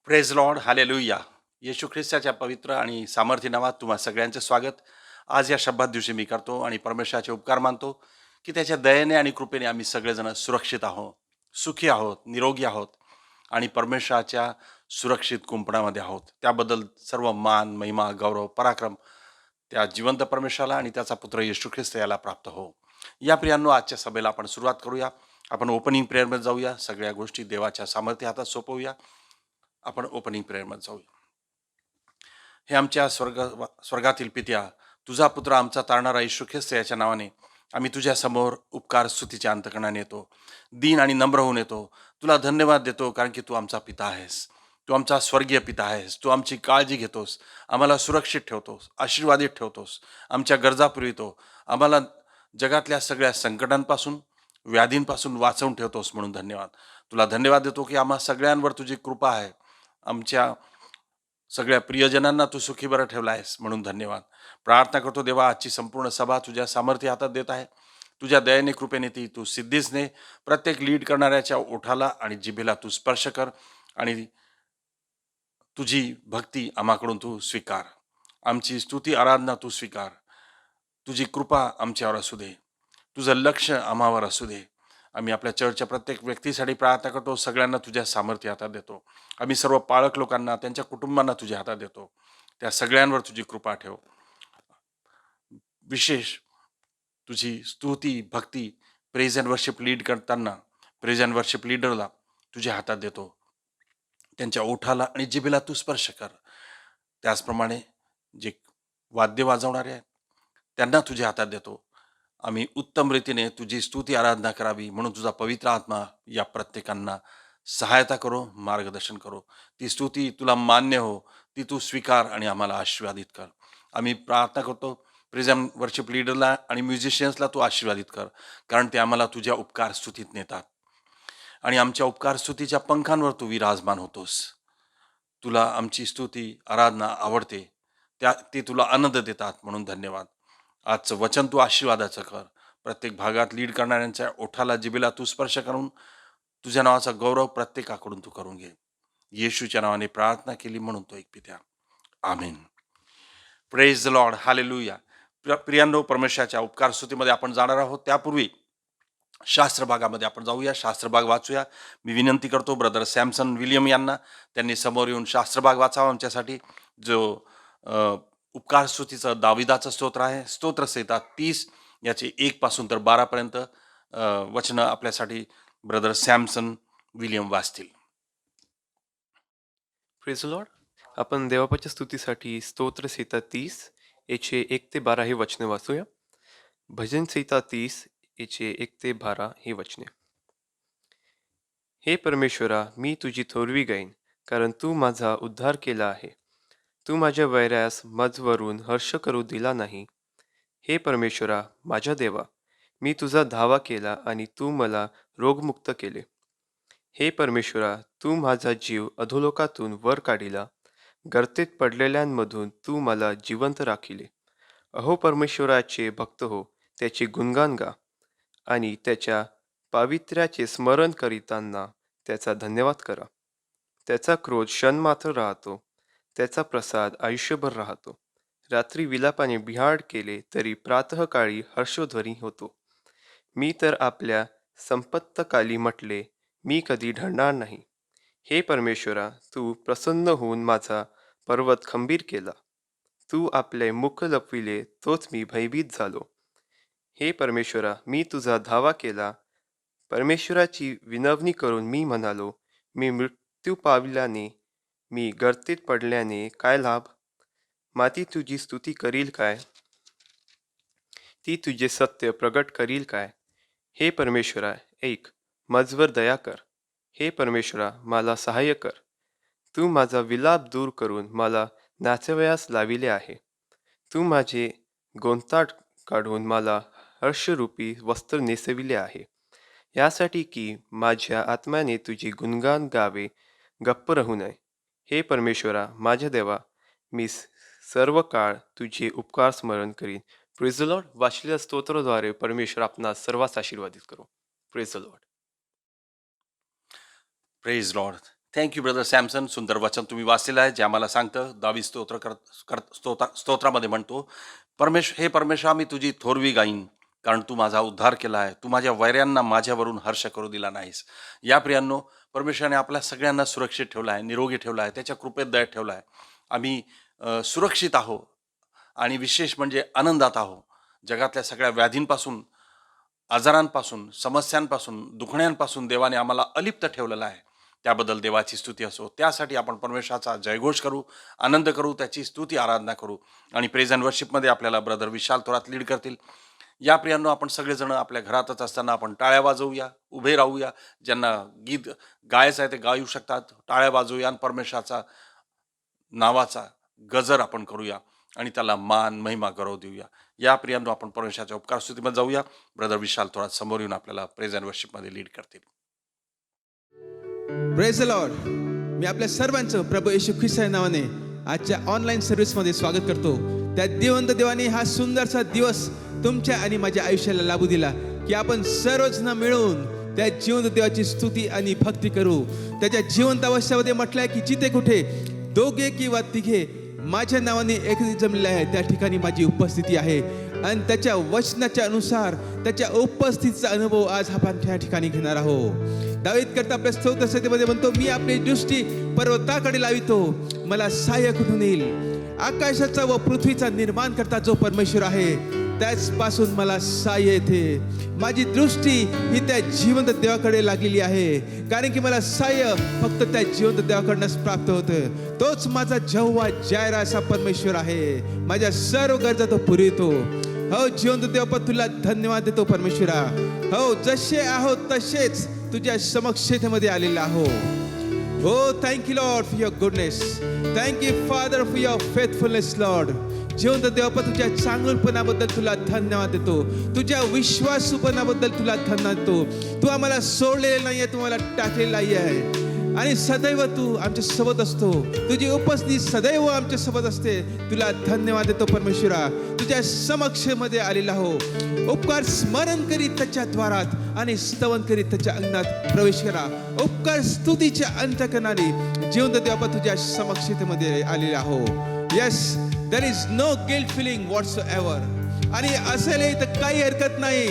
Praise Lord, hallelujah. येशू ख्रिस्ताच्या पवित्र आणि सामर्थ्य नावात तुम्हा सगळ्यांचे स्वागत. आज या शब्दात दिवशी मी करतो आणि परमेश्वराचे उपकार मानतो की त्याच्या दयेने आणि कृपेने आम्ही सगळेजण सुरक्षित आहोत, सुखी आहोत, निरोगी आहोत आणि परमेश्वराच्या सुरक्षित कुंपणामध्ये आहोत. त्याबद्दल सर्व मान, महिमा, गौरव, पराक्रम त्या जिवंत परमेश्वराला आणि त्याचा पुत्र येशू ख्रिस्त याला प्राप्त हो. या प्रियांनो, आजच्या सभेला आपण सुरुवात करूया. आपण ओपनिंग प्रेयरमध्ये जाऊया. सगळ्या गोष्टी देवाच्या सामर्थ्य हातात सोपवूया. आपण ओपनिंग प्रेयरमध्ये जाऊया. हे आमच्या स्वर्गातील पित्या, तुझा पुत्र आमचा तारणारा येशू ख्रिस्त याच्या नावाने आम्ही तुझ्या समोर उपकार स्तुतीच्या अंतकरणाने येतो. दीन आणि नम्र होऊन येतो. तुला धन्यवाद देतो, कारण की तू आमचा पिता आहेस. तू आमचा स्वर्गीय पिता आहेस. तू आमची काळजी घेतोस, आम्हाला सुरक्षित ठेवतोस, आशीर्वादित ठेवतोस, आमच्या गरजा पुरवितो, आम्हाला जगातल्या सगळ्या संकटांपासून, व्याधींपासून वाचवून ठेवतोस, म्हणून धन्यवाद. तुला धन्यवाद देतो की आम्हा सगळ्यांवर तुझी कृपा आहे. आमच्या सगळ्या प्रियजनांना तू सुखी बरं ठेवला आहेस, म्हणून धन्यवाद. प्रार्थना करतो देवा, आजची संपूर्ण सभा तुझ्या सामर्थ्य हातात देत आहे. तुझ्या दयेने, कृपेने ती तू सिद्धीसने प्रत्येक लीड करणाऱ्याच्या ओठाला आणि जिभेला तू स्पर्श कर आणि तुझी भक्ती आम्हाकडून तू स्वीकार. आमची स्तुती आराधना तू स्वीकार. तुझी कृपा आमच्यावर असू दे. तुझं लक्ष आम्हावर असू दे. आम्ही आपल्या चर्चच्या प्रत्येक व्यक्तीसाठी प्रार्थना करतो. सगळ्यांना तुझ्या सामर्थ्य हातात देतो. आम्ही सर्व पाळक लोकांना, त्यांच्या कुटुंबांना तुझ्या हातात देतो. त्या सगळ्यांवर तुझी कृपा ठेव. विशेष तुझी स्तुती, भक्ती, प्रेज अँड वर्शिप लीड करताना प्रेज अँड वर्शिप लीडरला तुझ्या हातात देतो. त्यांच्या ओठाला आणि जिभेला तू स्पर्श कर. त्याचप्रमाणे जे वाद्य वाजवणारे आहेत त्यांना तुझ्या हातात देतो. आम्ही उत्तम रीतीने तुझी स्तुती आराधना करावी, म्हणून तुझा पवित्र आत्मा या प्रत्येकांना सहायता करो, मार्गदर्शन करो. ती स्तुती तुला मान्य हो, ती तू स्वीकार आणि आम्हाला आशीर्वादित कर. आम्ही प्रार्थना करतो, प्रिझम वर्शिप लीडरला आणि म्युझिशियन्सला तू आशीर्वादित कर, कारण ते आम्हाला तुझ्या उपकार स्तुतीत नेतात आणि आमच्या उपकार स्तुतीच्या पंखांवर तू विराजमान होतोस. तुला आमची स्तुती आराधना आवडते, ते तुला आनंद देतात, म्हणून धन्यवाद. आजचं वचन तू आशीर्वादाचं कर. प्रत्येक भागात लीड करणाऱ्यांच्या ओठाला, जिभेला तू स्पर्श करून तुझ्या नावाचा गौरव प्रत्येकाकडून तू करून घे. येशूच्या नावाने प्रार्थना केली, म्हणून तो एक पित्या, amen. Praise the Lord, hallelujah. प्रियांनो, परमेश्वराच्या उपकार स्तुतीमध्ये आपण जाणार आहोत. त्यापूर्वी शास्त्र भागामध्ये आपण जाऊया, शास्त्र भाग वाचूया. मी विनंती करतो ब्रदर सॅमसन विलियम यांना, त्यांनी समोर येऊन शास्त्र भाग वाचावा आमच्यासाठी. जो अ, उपकार स्तुतीचं दाविदाचं स्तोत्र आहे, स्तोत्रसहिता 30 याचे 1 पासून तर 12 पर्यंत वचनं आपल्यासाठी ब्रदर सॅमसन विलियम वाचतील. Praise Lord. आपण देवाच्या स्तुतीसाठी स्तोत्र संहिता 30 याचे 1 ते 12 हे वचने वाचूया. भजन संहिता 30 याचे 1 ते 12 हे वचने. हे परमेश्वरा, मी तुझी थोरवी गाईन, कारण तू माझा उद्धार केला आहे. तू माझ्या वैऱ्यास मजवरून हर्ष करू दिला नाही. हे परमेश्वरा, माझ्या देवा, मी तुझा धावा केला आणि तू मला रोगमुक्त केले. हे परमेश्वरा, तू माझा जीव अधोलोकातून वर काढिला. गर्तेत पडलेल्यांमधून तू मला जिवंत राखिले. अहो परमेश्वराचे भक्त हो, त्याचे गुणगान गा आणि त्याच्या पावित्र्याचे स्मरण करीताना त्याचा धन्यवाद करा. त्याचा क्रोध क्षणमात्र राहतो, त्याचा प्रसाद आयुष्यभर राहतो. रात्री विलापाने बिहाड केले तरी प्रातःकाळी हर्षध्वनी होतो. मी तर आपल्या संपत्तकाली म्हटले, मी कधी ढळणार नाही. हे परमेश्वरा, तू प्रसन्न होऊन माझा पर्वत खंबीर केला. तू आपले मुख लपविले, तोच मी भयभीत झालो. हे परमेश्वरा, मी तुझा धावा केला. परमेश्वराची विनवणी करून मी म्हणालो, मी मृत्यू पावल्याने, मी गर्तेत पडल्याने काय लाभ? माती तुझी स्तुती करील काय? ती तुझे सत्य प्रगट करील काय? हे परमेश्वरा, ऐक, मजवर दया कर. हे परमेश्वरा, मला सहाय्य कर. तू माझा विलाप दूर करून मला नाचवयास लाविले आहे. तू माझे गोंताट काढून मला हर्षरूपी वस्त्र नेसविले आहे, यासाठी की माझ्या आत्म्याने तुझे गुणगान गावे, गप्प राहू नये. हे परमेश्वरा, माझ्या देवा, मी सर्व काळ तुझे उपकार स्मरण करीन. Praise the Lord. वाचलेल्या स्तोत्राद्वारे परमेश्वर आपणास सर्वांस आशीर्वादित करो. Praise the Lord. Praise Lord. Thank you brother Samson. सुंदर वचन तुम्ही वाचलेलं आहे, जे आम्हाला सांगतं. दावी स्तोत्रामध्ये म्हणतो, हे परमेश्वर, आम्ही तुझी थोरवी गाईन, कारण तू माझा उद्धार केला आहे. तू माझ्या वैऱ्यांना माझ्यावरून हर्ष करू दिला नाहीस. या प्रियांनो, परमेश्वराने आपल्या सगळ्यांना सुरक्षित ठेवलं आहे, निरोगी ठेवलं आहे, त्याच्या कृपेत दया ठेवला आहे. आम्ही सुरक्षित आहो आणि विशेष म्हणजे आनंदात आहो. जगातल्या सगळ्या व्याधींपासून, आजारांपासून, समस्यांपासून, दुखण्यांपासून देवाने आम्हाला अलिप्त ठेवलेलं आहे. त्याबद्दल देवाची स्तुती असो. त्यासाठी आपण परमेश्वराचा जयघोष करू, आनंद करू, त्याची स्तुती आराधना करू. आणि प्रेज अँड वर्शिपमध्ये आपल्याला ब्रदर विशाल थोरात लीड करतील. या प्रियांनो, आपण सगळेजण आपल्या घरातच असताना आपण टाळ्या वाजवूया, उभे राहूया. ज्यांना गीत गायचं आहे ते गायू शकतात. टाळ्या वाजवूया आणि परमेश्वराचा नावाचा गजर आपण करूया आणि त्याला मान, महिमा, गौरव देऊया. या प्रियांनो, आपण परमेश्वराच्या उपकार स्तुतीमध्ये जाऊया. ब्रदर विशाल थोरात समोर येऊन आपल्याला प्रेज अँड वर्शिपमध्ये लीड करतील. Praise the Lord. मी आपल्या सर्वांचं प्रभू येशू ख्रिस्ताच्या नावाने आजच्या ऑनलाईन सर्व्हिसमध्ये स्वागत करतो. त्या जिवंत देवाने हा सुंदरसा दिवस तुमच्या आणि माझ्या आयुष्याला लाभू दिला की आपण सर्वजण मिळून त्या जिवंत देवाची स्तुती आणि भक्ती करू. त्याच्या जिवंत अवस्थेमध्ये म्हटलंय की जिथे कुठे दोघे किंवा तिघे माझ्या नावाने एकत्रित जमलेले आहे, त्या ठिकाणी माझी उपस्थिती आहे. आणि त्याच्या वचनाच्या अनुसार त्याच्या उपस्थितीचा अनुभव आज आपण त्या ठिकाणी घेणार आहोत. दावीद करता आपल्या स्तोत्र संहितेमध्ये म्हणतो, मी आपली दृष्टी पर्वताकडे लावितो, मला सहाय्य कुठून येईल. आकाशाचा व पृथ्वीचा निर्माण करता जो परमेश्वर आहे, त्याच पासून मला सहाय्य येते. माझी दृष्टी ही त्या जिवंत देवाकडे लागलेली आहे, कारण की मला सहाय्य फक्त त्या जिवंत देवाकडूनच प्राप्त होतं. तोच माझा जेव्हा जायरा असा परमेश्वर आहे. माझ्या सर्व गरजा तो पुरवितो. हो जिवंत देवा, तुला धन्यवाद देतो परमेश्वरा. हो जसे आहोत तसेच तुझ्या समक्षतेमध्ये आलेला आहो. Oh, thank you, Lord, for your goodness. Thank you, Father, for your faithfulness, Lord. जिवंत देवा, तुझ्या चांगुलपणाबद्दल तुला धन्यवाद देतो. तुझ्या विश्वासूपणाबद्दल तुला धन्यवाद देतो. तू आम्हाला सोडलेलं नाहीये, तू आम्हाला टाकलेलं नाहीये आणि सदैव तू आमच्या सोबत असतो. तुझी उपस्थिती सदैव आमच्या सोबत असते. तुला धन्यवाद देतो परमेश्वरा. तुझ्या समक्षमध्ये आलेला हो. उपकार स्मरण करीत त्याच्या द्वारात आणि स्तवन करीत त्याच्या अंगणात प्रवेश करा. उपकार स्तुतीच्या अंतकरणाने जिवंत देवा तुझ्या समक्षतेमध्ये आलेला हो. Yes, there is no guilt feeling whatsoever. आणि असेल तर काही हरकत नाही.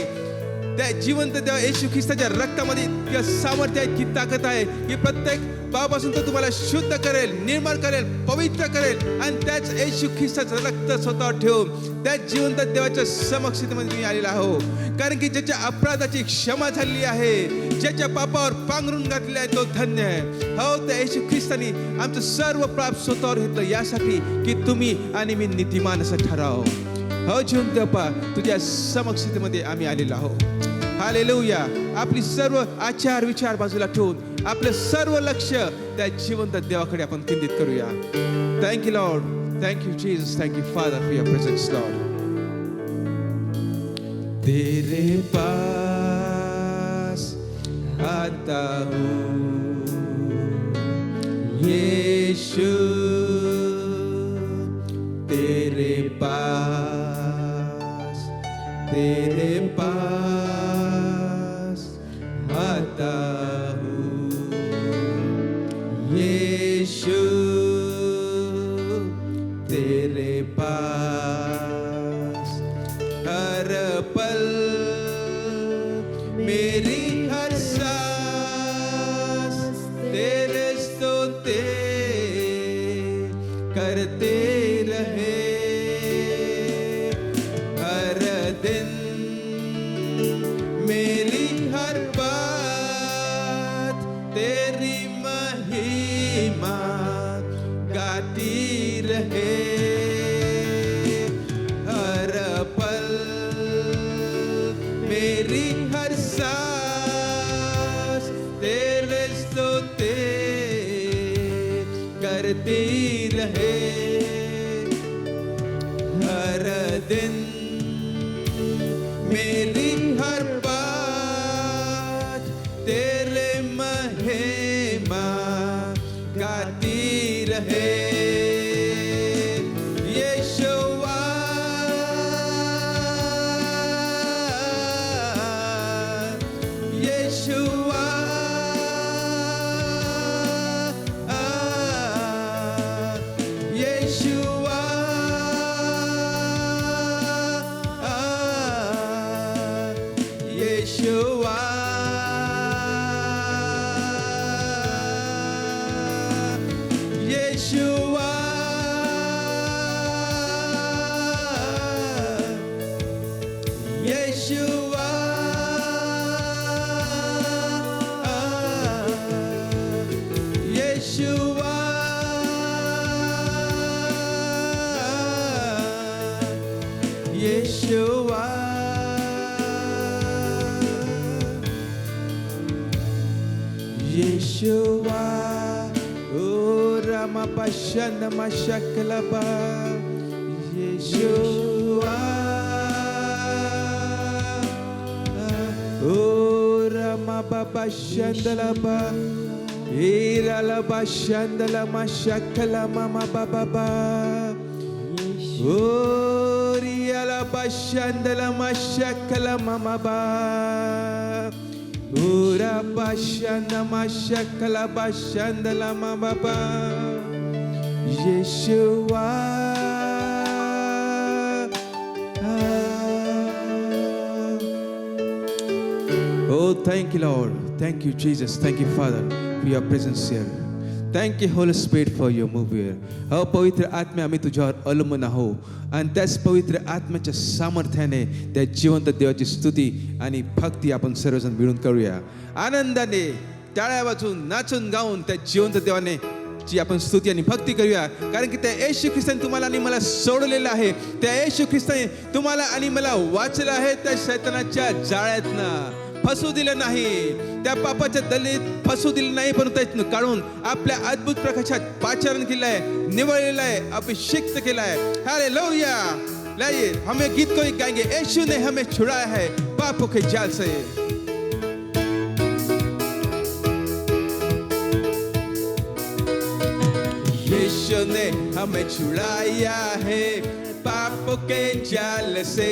त्या जिवंत देवा येशू ख्रिस्ताच्या रक्तामध्ये इतकं सामर्थ्य आहे, की ताकद आहे की प्रत्येक पापापासून तो तुम्हाला शुद्ध करेल, निर्मळ करेल, पवित्र करेल. आणि त्याच येशू ख्रिस्ताचं रक्त स्वतःवर ठेवून त्या जिवंत देवाच्या समक्षतेमध्ये मी आलेला आहो. कारण की ज्याच्या अपराधाची क्षमा झालेली आहे, ज्याच्या पापावर पांघरून घातले आहे, तो धन्य आहे. हो, त्या येशू ख्रिस्ताने आमचं सर्व पाप स्वतःवर घेतलं, यासाठी की तुम्ही आणि मी नीतिमान असं ठराव. हो जिवंत देवा, तुझ्या समक्षतेमध्ये आम्ही आलेलो आहोत. हालेलुया. आपली सर्व आचार विचार बाजूला ठेवून आपलं सर्व लक्ष त्या जिवंत देवाकडे आपण केंद्रित करूया. Thank you Lord. Thank you Jesus. Thank you father for your presence Lord. तेरे पास आता हूँ यीशु, तेरे पास आता हूँ यीशु, तेरे पास हर पल मेरी हर सांस तेरे स्तोत्र करते रहे. हर दिन मेरी हर बात तेरी महिमा गाती रहे. हर पल मेरी हर सांस तेरे स्तोत्र करती रहे. हर दिन मेरी हर बात तेरे महिमा गाती रहे. यीशुआ यीशुआ Yeshua. Yeshua. Oh Rama Pashana Mashakalaba. Yeshua. Oh Rama Baba Shandalaba. Iralaba Shandala Mashakala Mama Baba. Oh Rialaba Shandala Mashakala Mama Ba. Ura Bashana Mashakala Bashandala Mama Ba. Yeshua. Oh, thank you, Lord. Thank you, Jesus. Thank you, Father, for your presence here. Thank you, Holy Spirit, for your move here. हो पवित्र आत्मे आम्ही तुझ्यावर अवलंबून आहो आणि त्याच पवित्र आत्म्याच्या सामर्थ्याने त्या जिवंत देवाची स्तुती आणि भक्ती आपण सर्वजण मिळून करूया. आनंदाने टाळ्या वाजवून नाचून गाऊन त्या जिवंत देवाने ची आपण स्तुती आणि भक्ती करूया. कारण की त्या येशू ख्रिस्ताने तुम्हाला आणि मला सोडलेलं आहे. त्या येशू ख्रिस्ताने तुम्हाला आणि मला वाचलं आहे. त्या शैतानाच्या जाळ्यातनं फसू दिलं नाही. त्या पापाच्या दलीत फसू दिलं नाही, परंतु त्यातून काढून आपल्या अद्भुत प्रकाशात पाचारण केलं आहे, निवडलेलं आहे, अभिषेक केला है. हालेलुया. लाइए हमें गीत को गाएंगे. यीशु ने हमें छुड़ाया है पापों के जाल से. यीशु ने हमें छुड़ाया है पापों के जाल से.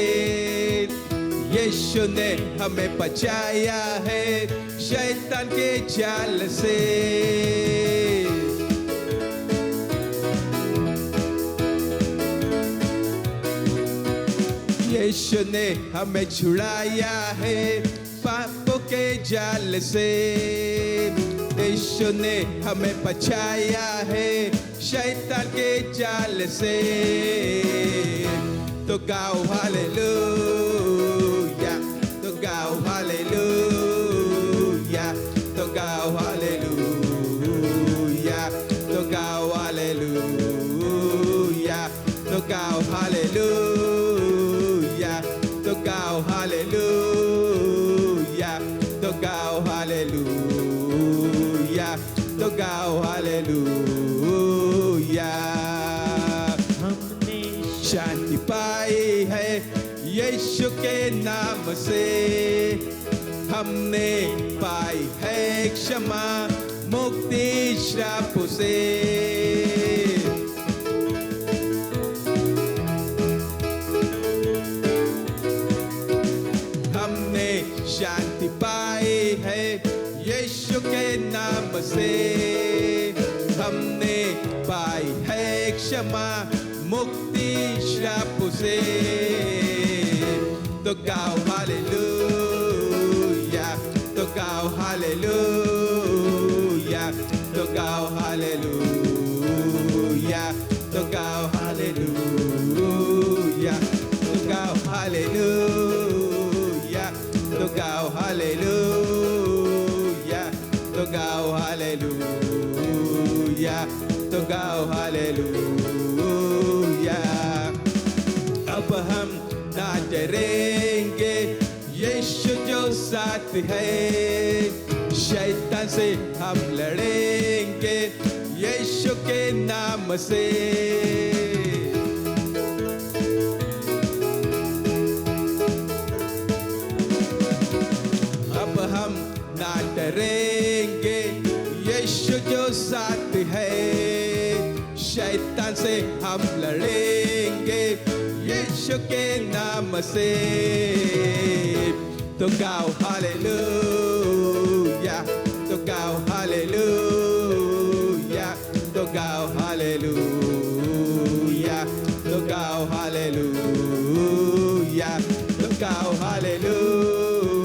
यीशु ने हमें बचाया है शैतान के जाल से. यीशु ने हमें छुड़ाया है पापों के जाल से. यीशु ने हमें बचाया है शैतान के जाल से. तो गाओ हालेलुया, तो गाओ हालेलुया, तो गाओ हालेलुया, तो गाओ हालेलुया, तो गाओ हालेलुया, तो गाओ हालेलुया, तो गाओ हालेलुया, तो गाओ हालेलुया. हमने शांति पाई है यीशु के नाम से. हमने पाई है क्षमा मुक्ति श्राप से. हमने शांति पाई है यीशु के नाम से. हमने पाई है क्षमा मुक्ति श्राप से. तो गाओ हालेलुया, तो गाओ हालेलुया, तो गाओ हालेलुया, तो गाओ हालेलुया, तो गाओ हालेलुया, तो गाओ हालेलुया, तो गाओ हालेलुया, तो गाओ हालेलुया. अब हम ना डरेंगे यीशु जो साथ है. शैतान से हम लड़ेंगे यीशु के नाम से. अब हम ना डरेंगे यीशु जो साथ है. शैतान से हम लड़ेंगे यीशु के नाम से. तो गाओ हालेलुया, तो गाओ हालेलुया, तो गाओ हालेलुया, तो गाओ हालेलुया, तो गाओ हालेलुया,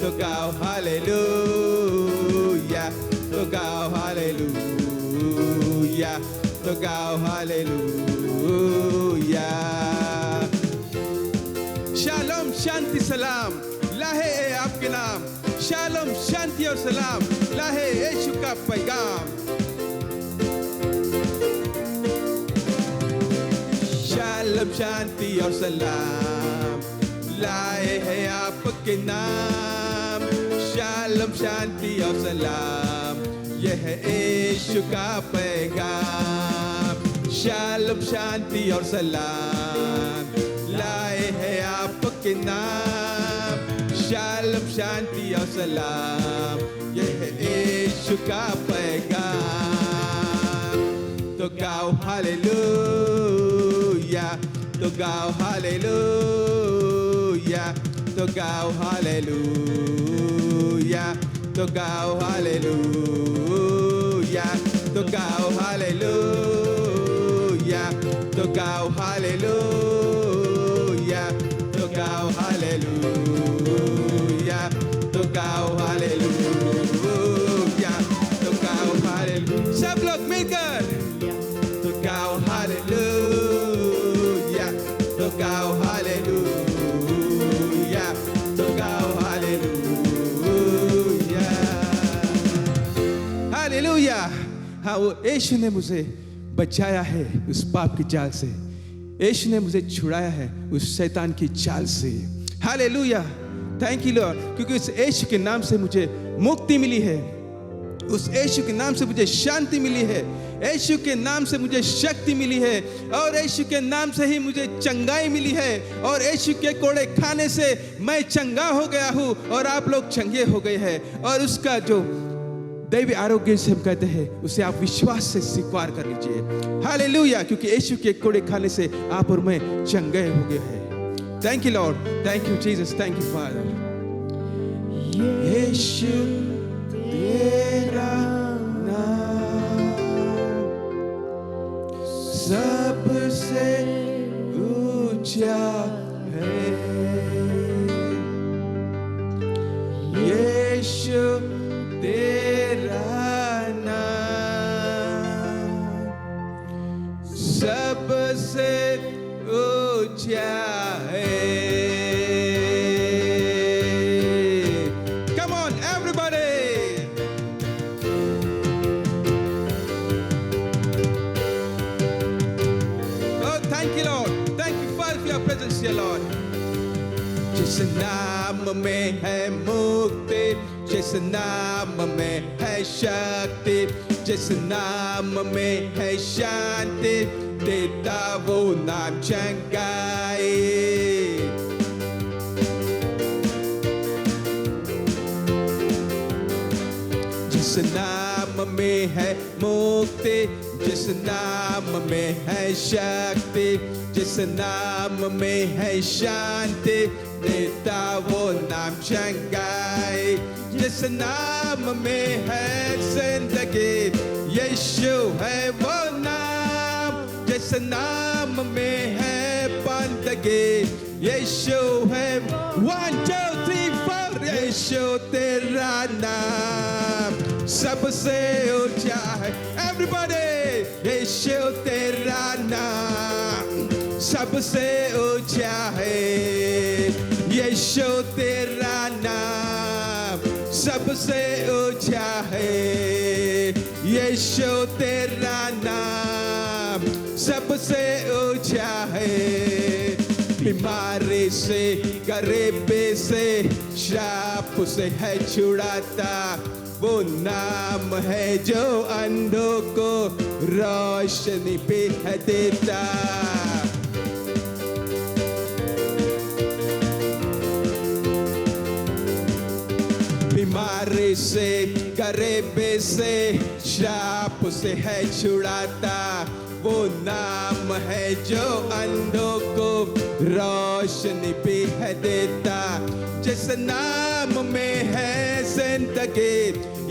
तो गाओ हालेलुया, तो गाओ हालेलुया, तो गाओ हालेलुया. शालोम शांति सलाम लाहे ए आपके नाम. शालोम शांति और सलाम लाहे यीशु का पैगाम. शालोम शांति और सलाम लाए हैं आपके नाम। शालोम शांति और सलाम, यह है यीशु का पैगाम। शालोम शांति और सलाम लाए हैं आपके नाम। शालोम शांति और सलाम, यह है यीशु का पैगाम। तो गाओ हालेलुया, तो गाओ हालेलुया, तो गाओ हालेलुया, तो गाओ हालेलुया, तो गाओ हालेलुया, तो गाओ हालेलुया, तो गाओ हालेलुया, तो गाओ हालेलुया, तो गाओ हालेलुया। सब लोग मिलकर तो गाओ हालेलुया, तो गाओ हालेलुया, तो गाओ हालेलुया। हालेलुया। हाँ, वो यीशु ने मुझे बचाया है उस पाप की जाल से। यीशु ने मुझे छुड़ाया है उस शैतान की जाल से। हालेलुया। थैंक यू लॉर्ड, क्योंकि उस यीशु के नाम से मुझे मुक्ति मिली है। उस यीशु के नाम से मुझे शांति मिली है। यीशु के नाम से मुझे शक्ति मिली है। और यीशु के नाम से ही मुझे चंगाई मिली है। और यीशु के कोड़े खाने से मैं चंगा हो गया हूँ और आप लोग चंगे हो गए हैं। और उसका जो दैवी आरोग्य से हम कहते हैं, उसे आप विश्वास से स्वीकार कर लीजिए। हालेलुया, क्योंकि यीशु के कोड़े खाने से आप और मैं चंगे हो गए हैं। Thank you Lord, thank you Jesus, thank you father. यीशु तेरा नाम सबसे ऊंचा है। यीशु तेरा नाम सबसे ऊंचा है। Come on, everybody. Oh, thank you, Lord. Thank you, Father, for your presence here, Lord. जिस नाम में है मुक्ति, जिस नाम में है शक्ति, जिस नाम में है शांति, देता वो नाम चंगाई। जिस नाम में है मुक्ति, जिस नाम में है शक्ति, जिस नाम में है शांति, देता वो नाम चंगाई। जिस नाम में है जिंदगी, यीशु है वो नाम। जिस नाम में है बंदगी, यीशु है। 1 2 3 4, यीशु तेरा नाम सबसे ऊंचा है। एवरीबॉडी, यीशु तेरा नाम सबसे ऊंचा है। यीशु तेरा नाम सबसे ऊंचा है। यीशु तेरा नाम सबसे ऊंचा है। बीमारी से, गरीबी से, श्राप से है छुड़ाता वो नाम है जो अंधों को रोशनी पे है देता। बीमारी से, गरीबी से, श्राप से है छुड़ाता वो नाम है जो अंधों को रोशनी भी है देता। जिस नाम में है जिंदगी,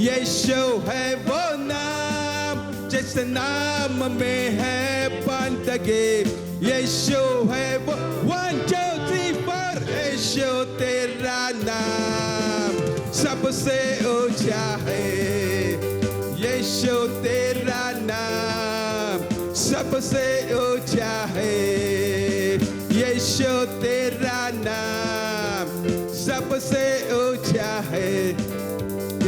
यीशु है वो नाम। जिस नाम में है बंदगी, यीशु है वो। 1 2 3 4, यीशु तेरा नाम सबसे ऊंचा है। यीशु तेरा नाम सबसे ऊंचा है। यीशु तेरा नाम सबसे ऊंचा है।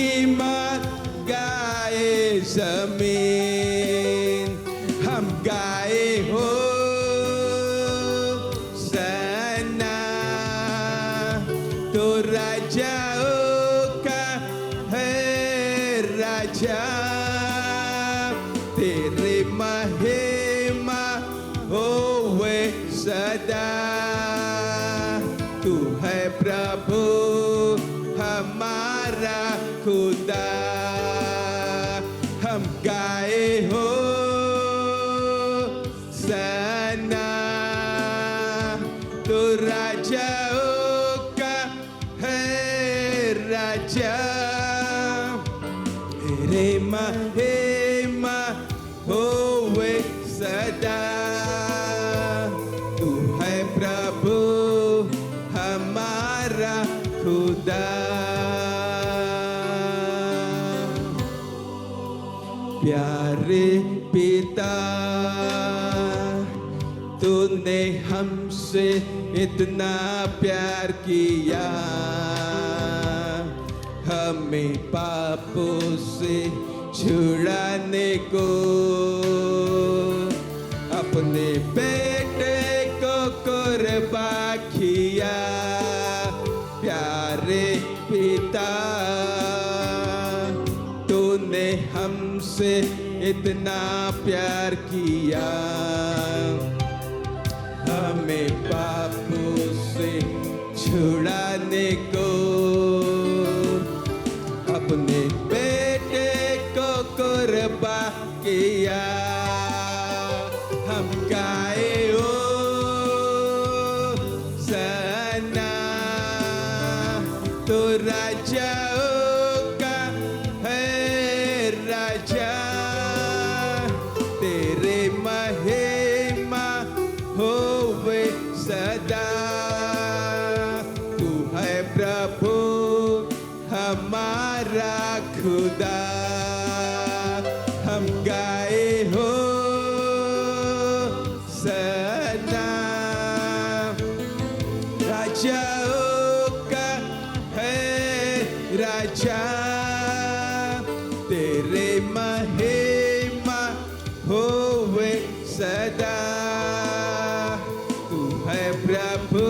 हिम्मत गाए जमीन, हम गाए हो सना, तो राजाओं का है राजा, तेरे महिमा होवे सदा, तू है प्रभु हमारा खुदा, हम गाए हो सना, तो राजाओं का है राजा, तेरे महिमा होवे सदा, तू है प्रभु हमारा खुदा। प्यारे पिता, तूने हमसे इतना प्यार किया, हमें पापों से छुड़ाने को अपने बेटे को कुर्बान किया। प्यारे पिता, तूने हमसे इतना प्यार किया, हमें पापों से छुड़ाने को अपने बेटे को कुर्बान किया। हम गाए हो सना, तो राजाओं का है राजा, तेरे महिमा होवे सदा, तू है प्रभु हमारा खुदा। हम गाए हो सना, राजाओं का है राजा, तेरे महिमा होवे सदा, तू है प्रभु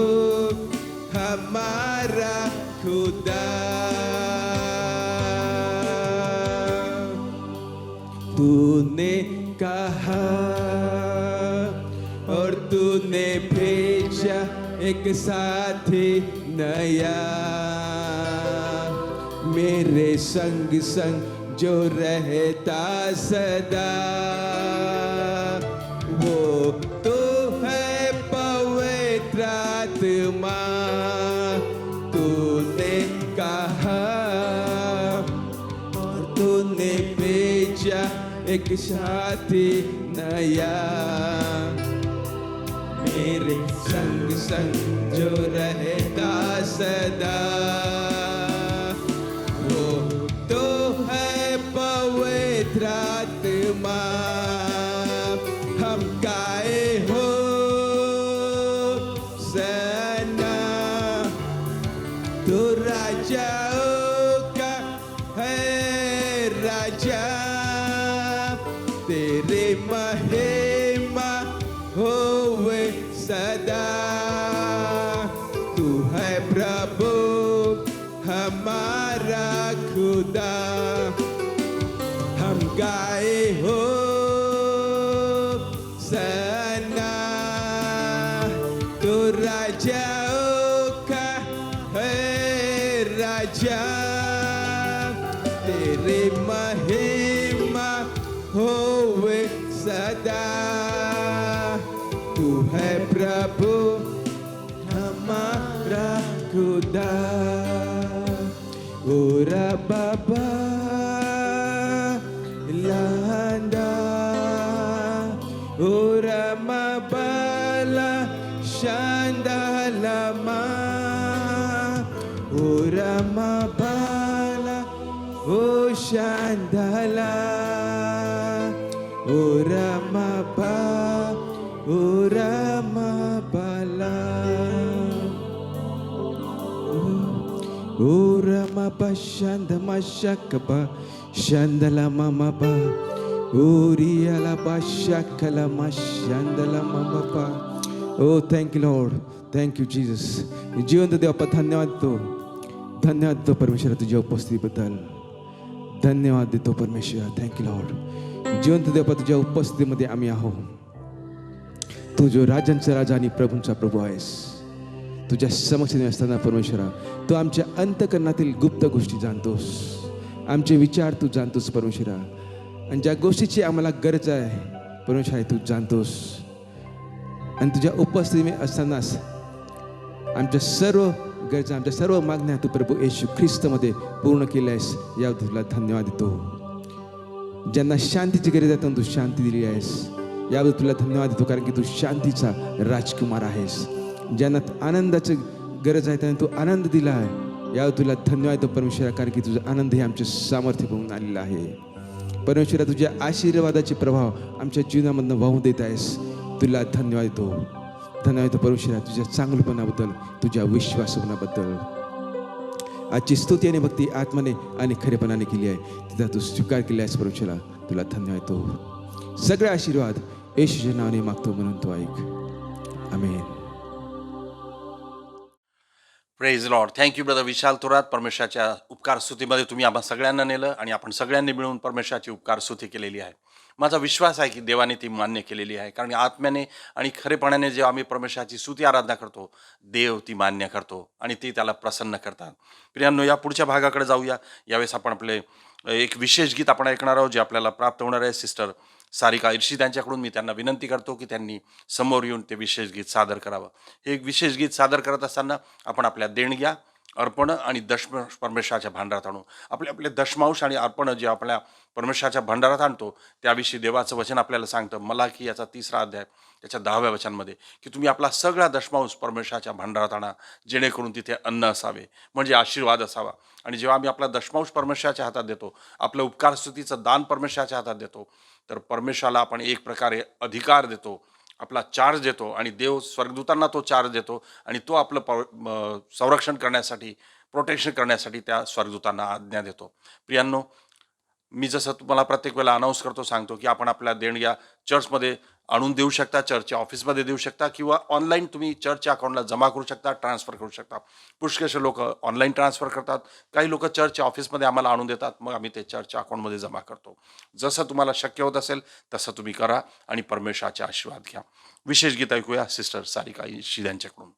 हमारा खुदा। तूने कहा और तूने भेजा एक साथी नया, मेरे संग संग जो रहता सदा, वो तो है पवित्र आत्मा। तूने कहा और तूने भेजा एक साथी नया, मेरे संग संग जो रहता सदा, वो तो है पवित्र आत्मा। हम गाए हो सना, तो राजाओं का है राजा, तेरे महिमा होवे सदा, तू है प्रभु हमारा खुदा। हम गाए हो सना, तो राजाओं का है राजा, तेरे महिमा होवे सदा, तू है प्रभु हमारा खुदा। Ora baba landa, ora mabala shanda lama, ora mabala o shandala, ora maba, ora mabala. Ora ba shanda mashaka ba shandala mama ba Uriala ba shakala mashandala mama ba. Oh, thank you, Lord. Thank you, Jesus. जिवंत देवा धन्यवाद देतो परमेश्वरा तुझ्या उपस्थितीबद्दल. धन्यवाद देतो परमेश्वर. Thank you Lord. जिवंत देवा तुझ्या उपस्थितीमध्ये आम्ही आहो. तू जो राजांचा राजा आणि प्रभूंचा प्रभू आहेस. तुझ्या समक्ष असताना परमेश्वरा तू आमच्या अंतकरणातील गुप्त गोष्टी जाणतोस. आमचे विचार तू जाणतोस परमेश्वरा. आणि ज्या गोष्टीची आम्हाला गरज आहे परमेश्वरा तू जाणतोस. आणि तुझ्या उपस्थितीमध्ये असतानाच आमच्या सर्व गरजा आमच्या सर्व मागण्या तू प्रभू येशू ख्रिस्तमध्ये पूर्ण केल्या आहेस. या तुला धन्यवाद देतो. ज्यांना शांतीची गरज आहे त्यांना तू शांती दिली आहेस. याबद्दल तुला धन्यवाद देतो कारण की तू शांतीचा राजकुमार आहेस. ज्यांना आनंदाची गरज आहे त्यांना तू आनंद दिला आहे. यावर तुला धन्यवाद देतो परमेश्वरा कारण की तुझा आनंद हे आमचे सामर्थ्य बनून आलेला आहे. परमेश्वरा तुझ्या आशीर्वादाचे प्रभाव आमच्या जीवनामधून वाहून देत आहेस. तुला धन्यवाद देतो. धन्यवाद देतो परमेश्वरा तुझ्या चांगलपणाबद्दल तुझ्या विश्वासपणाबद्दल. आजची स्तुती आणि भक्ती आत्माने आणि खरेपणाने केली आहे. तिचा तू स्वीकार केला आहेस परमेश्वरा. तुला धन्यवाद देतो. सगळे आशीर्वाद येशूच्या नावाने मागतो म्हणून तो ऐक. Amen. Praise Lord. Thank you brother Vishal Thorat. परमेश्वराच्या उपकार स्तुतीमध्ये तुम्ही आम्हा सगळ्यांना नेलं आणि आपण सगळ्यांनी मिळून परमेश्वराची उपकार स्तुती केलेली आहे. माझा विश्वास आहे की देवाने ती मान्य केलेली आहे कारण आत्म्याने आणि खरेपणाने जेव्हा आम्ही परमेश्वराची स्तुती आराधना करतो देव ती मान्य करतो आणि ती त्याला प्रसन्न करतात. प्रियांनो, या पुढच्या भागाकडे जाऊया. यावेळेस आपण आपले एक विशेष गीत आपण ऐकणार आहोत जे आपल्याला प्राप्त होणार आहे. सिस्टर सारिका इर्शी त्यांच्याकडून मी त्यांना विनंती करतो की त्यांनी समोर येऊन ते विशेष गीत सादर करावं. हे एक विशेष गीत सादर करत असताना आपण आपल्या देणग्या अर्पण आणि दशमांश परमेश्वराच्या भांडारात आणू. आपले दशमांश आणि अर्पण जे आपल्या परमेश्वराच्या भांडारात आणतो त्याविषयी देवाचं वचन आपल्याला सांगतं. मलाकी याचा 3रा अध्याय त्याच्या 10व्या वचनामध्ये की तुम्ही आपला सगळा दशमांश परमेश्वराच्या भांडारात आणा जेणेकरून तिथे अन्न असावे म्हणजे आशीर्वाद असावा. आणि जेव्हा आम्ही आपला दशमांश परमेश्वराच्या हातात देतो आपलं उपकार स्तुतीचं दान परमेश्वराच्या हातात देतो तर परमेश्वराला आपण एक प्रकारे अधिकार देतो, आपला चार्ज देतो आणि देव स्वर्गदूतांना तो चार्ज देतो आणि तो आपलं संरक्षण करण्यासाठी प्रोटेक्शन करण्यासाठी त्या स्वर्गदूतांना आज्ञा देतो. प्रियांनो, मी जसं तुम्हाला प्रत्येक वेळेला अनाऊन्स करतो सांगतो की आपण आपल्या देणग्या चर्चमध्ये आणून देऊ शकता, चर्चच्या ऑफिसमध्ये देऊ शकता किंवा ऑनलाईन तुम्ही चर्चच्या अकाउंटला जमा करू शकता, ट्रान्सफर करू शकता. पुष्कळसे लोक ऑनलाईन ट्रान्सफर करतात, काही लोक चर्चच्या ऑफिसमध्ये आम्हाला आणून देतात, मग आम्ही ते चर्चच्या अकाउंटमध्ये जमा करतो. जसं तुम्हाला शक्य होत असेल तसं तुम्ही करा आणि परमेश्वराचे आशीर्वाद घ्या. विशेष गीत ऐकूया सिस्टर सारिका इर्शी यांच्याकडून.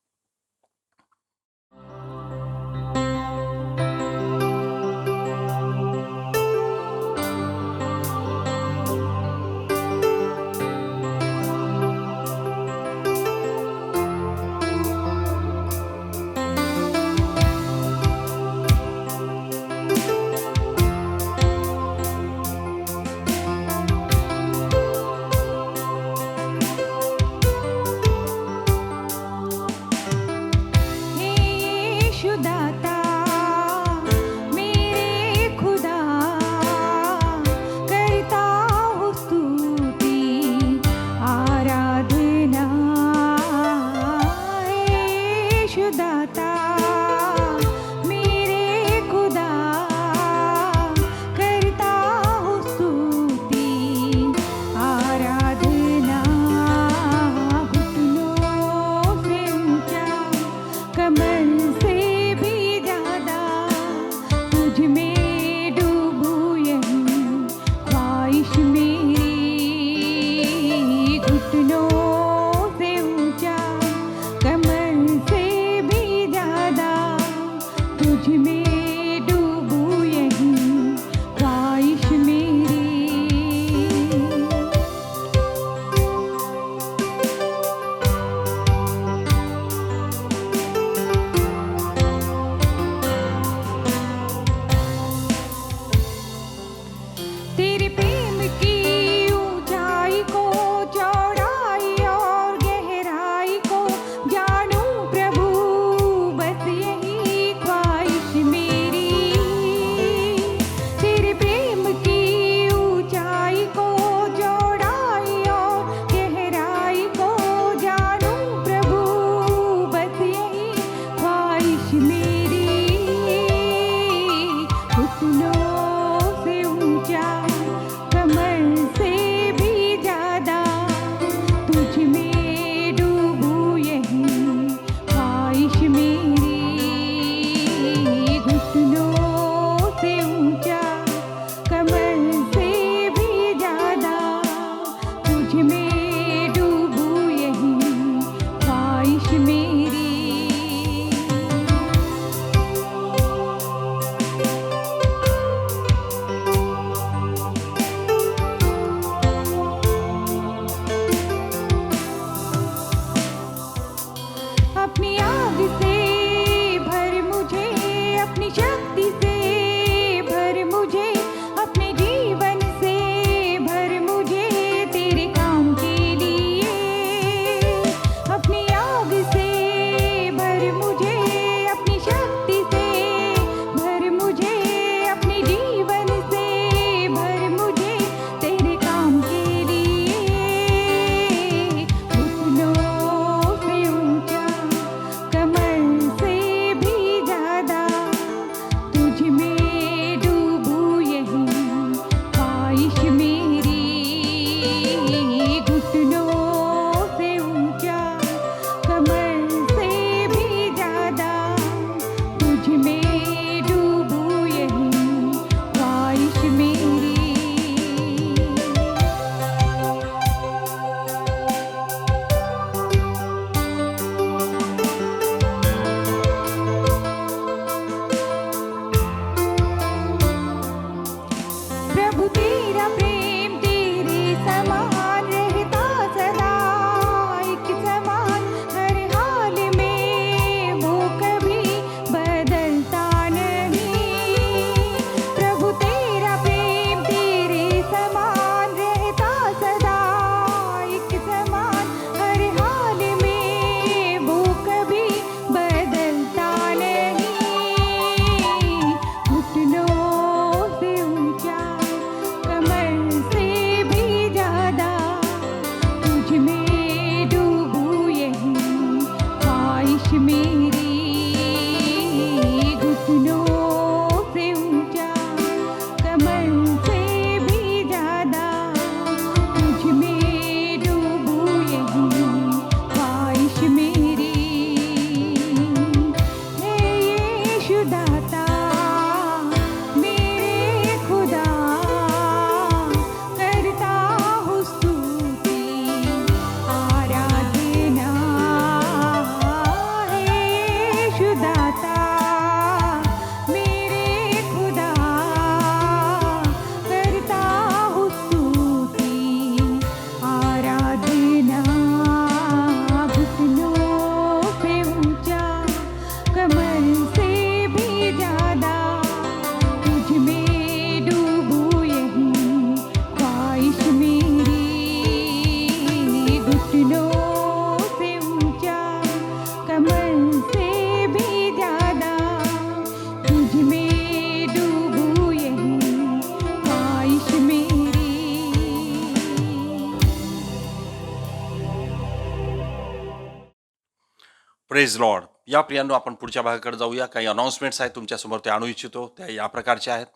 Praise Lord. या प्रियांनो, आपण पुढच्या भागाकडे जाऊया. काही अनाऊन्समेंट्स आहेत तुमच्यासमोर, ते आणू इच्छितो. त्या या प्रकारच्या आहेत.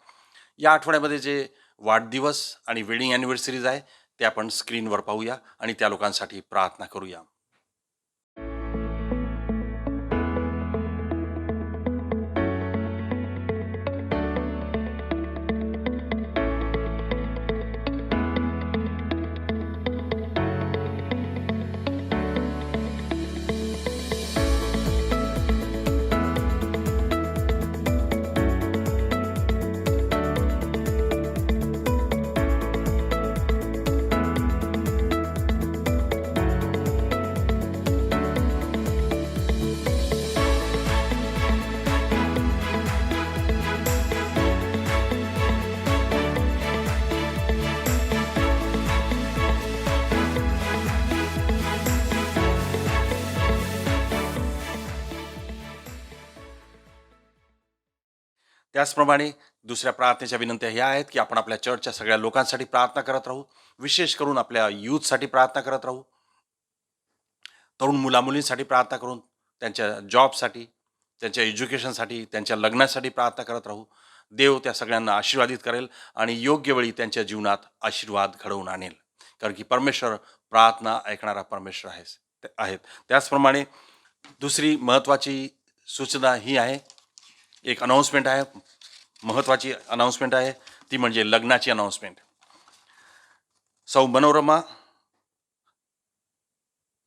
या आठवड्यामध्ये जे वाढदिवस आणि वेडिंग ॲनिव्हर्सरीज आहे ते आपण स्क्रीनवर पाहूया आणि त्या लोकांसाठी प्रार्थना करूया. त्याचप्रमाणे दुसऱ्या प्रार्थनेच्या विनंत्या ह्या आहेत की आपण आपल्या चर्चच्या सगळ्या लोकांसाठी प्रार्थना करत राहू. विशेष करून आपल्या यूथसाठी प्रार्थना करत राहू. तरुण मुलामुलींसाठी प्रार्थना करून त्यांच्या जॉबसाठी, त्यांच्या एज्युकेशनसाठी, त्यांच्या लग्नासाठी प्रार्थना करत राहू. देव त्या सगळ्यांना आशीर्वादित करेल आणि योग्य वेळी त्यांच्या जीवनात आशीर्वाद घडवून आणेल. कारण की परमेश्वर प्रार्थना ऐकणारा परमेश्वर आहेत. त्याचप्रमाणे दुसरी महत्त्वाची सूचना ही आहे, एक अनाऊन्समेंट आहे, महत्त्वाची अनाऊन्समेंट आहे, ती म्हणजे लग्नाची अनाऊन्समेंट. सौ मनोरमा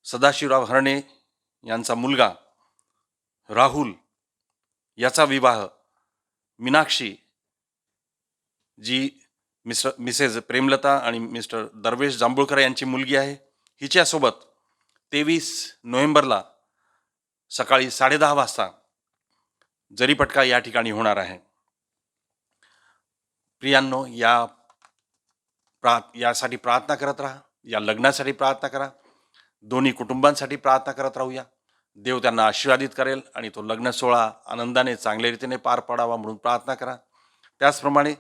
सदाशिवराव हरणे यांचा मुलगा राहुल याचा विवाह मीनाक्षी जी मिसेस प्रेमलता आणि मिस्टर दर्वेश जांभूळकर यांची मुलगी आहे, हिच्यासोबत 23 नोव्हेंबरला सकाळी 10:30 वाजता जरीपटका या ठिकाणी होणार आहे. प्रियांनो, यासाठी प्रार्थना करत राहा. या लग्नासाठी प्रार्थना करा. दोन्ही कुटुंबांसाठी प्रार्थना करत राहूया. देव त्यांना आशीर्वादित करेल आणि तो लग्न सोहळा आनंदाने चांगल्या रीतीने पार पडावा म्हणून प्रार्थना करा. त्याचप्रमाणे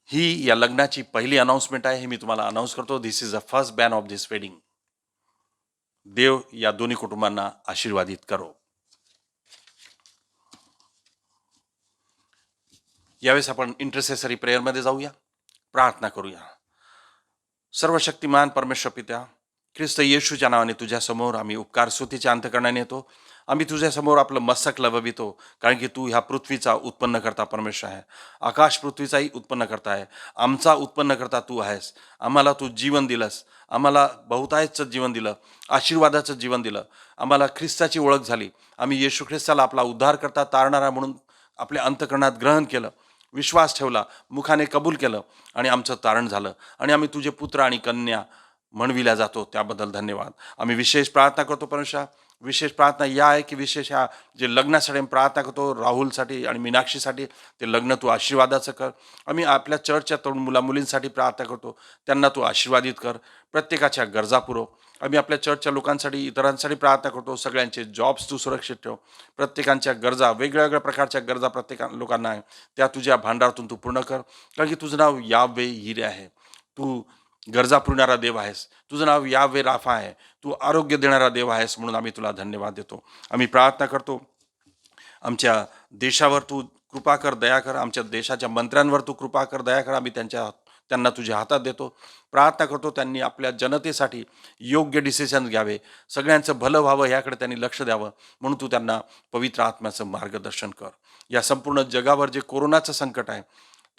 ही या लग्नाची पहिली अनाऊन्समेंट आहे, हे मी तुम्हाला अनाऊन्स करतो. This is the first banns of this wedding. देव या दोन्ही कुटुंबांना आशीर्वादित करो. यावेळेस आपण इंटरसेसरी प्रेयरमध्ये जाऊया, प्रार्थना करूया. सर्वशक्तिमान परमेश्वर पित्या, ख्रिस्त येशूच्या नावाने तुझ्यासमोर आम्ही उपकार स्तुतीच्या अंतःकरणाने येतो. आम्ही तुझ्यासमोर आपलं मस्तक लववितो, कारण की तू ह्या पृथ्वीचा उत्पन्न करता परमेश्वर आहे. आकाश पृथ्वीचाही उत्पन्न करता आहे. आमचा उत्पन्न करता तू आहेस. आम्हाला तू जीवन दिलंस, आम्हाला बहुतायचं जीवन दिलं, आशीर्वादाचं जीवन दिलं. आम्हाला ख्रिस्ताची ओळख झाली. आम्ही येशू ख्रिस्ताला आपला उद्धार करता तारणारा म्हणून आपल्या अंतःकरणात ग्रहण केलं, विश्वास ठेवला, मुखाने कबूल केलं आणि आमचं तारण झालं आणि आम्ही तुझे पुत्र आणि कन्या म्हणविल्या जातो. त्याबद्दल धन्यवाद. आम्ही विशेष प्रार्थना करतो परमेश्वर. विशेष प्रार्थना या आहे की विशेष ह्या जे लग्नासाठी आम्ही प्रार्थना करतो, राहुलसाठी आणि मीनाक्षीसाठी, ते लग्न तू आशीर्वादाचं कर. आम्ही आपल्या चर्चच्या तरुण मुलामुलींसाठी प्रार्थना करतो, त्यांना तू आशीर्वादित कर, प्रत्येकाच्या गरजा पुरव. आम्ही आपल्या चर्चच्या लोकांसाठी, इतरांसाठी प्रार्थना करतो, सगळ्यांचे जॉब्स तू सुरक्षित ठेव. प्रत्येकांच्या गरजा, वेगवेगळ्या प्रकारच्या गरजा प्रत्येक लोकांना आहे, त्या तुझ्या भांडारातून तू पूर्ण कर. कारण की तुझं नाव यावे हिरे आहे. तू गरजा पुरणारा देव आहेस. तुझं नाव यावे राफा आहे. तू आरोग्य देणारा देव आहेस, म्हणून आम्ही तुला धन्यवाद देतो. आम्ही प्रार्थना करतो, आमच्या देशावर तू कृपा कर, दया कर. आमच्या देशाच्या मंत्र्यांवर तू कृपा कर, दया कर. आम्ही त्यांना तुझ्या हातात देतो. प्रार्थना करतो त्यांनी आपल्या जनतेसाठी योग्य डिसिजन घ्यावे, सगळ्यांचं भलं व्हावं ह्याकडे त्यांनी लक्ष द्यावं, म्हणून तू त्यांना पवित्र आत्म्याचं मार्गदर्शन कर. या संपूर्ण जगावर जे कोरोनाचं संकट आहे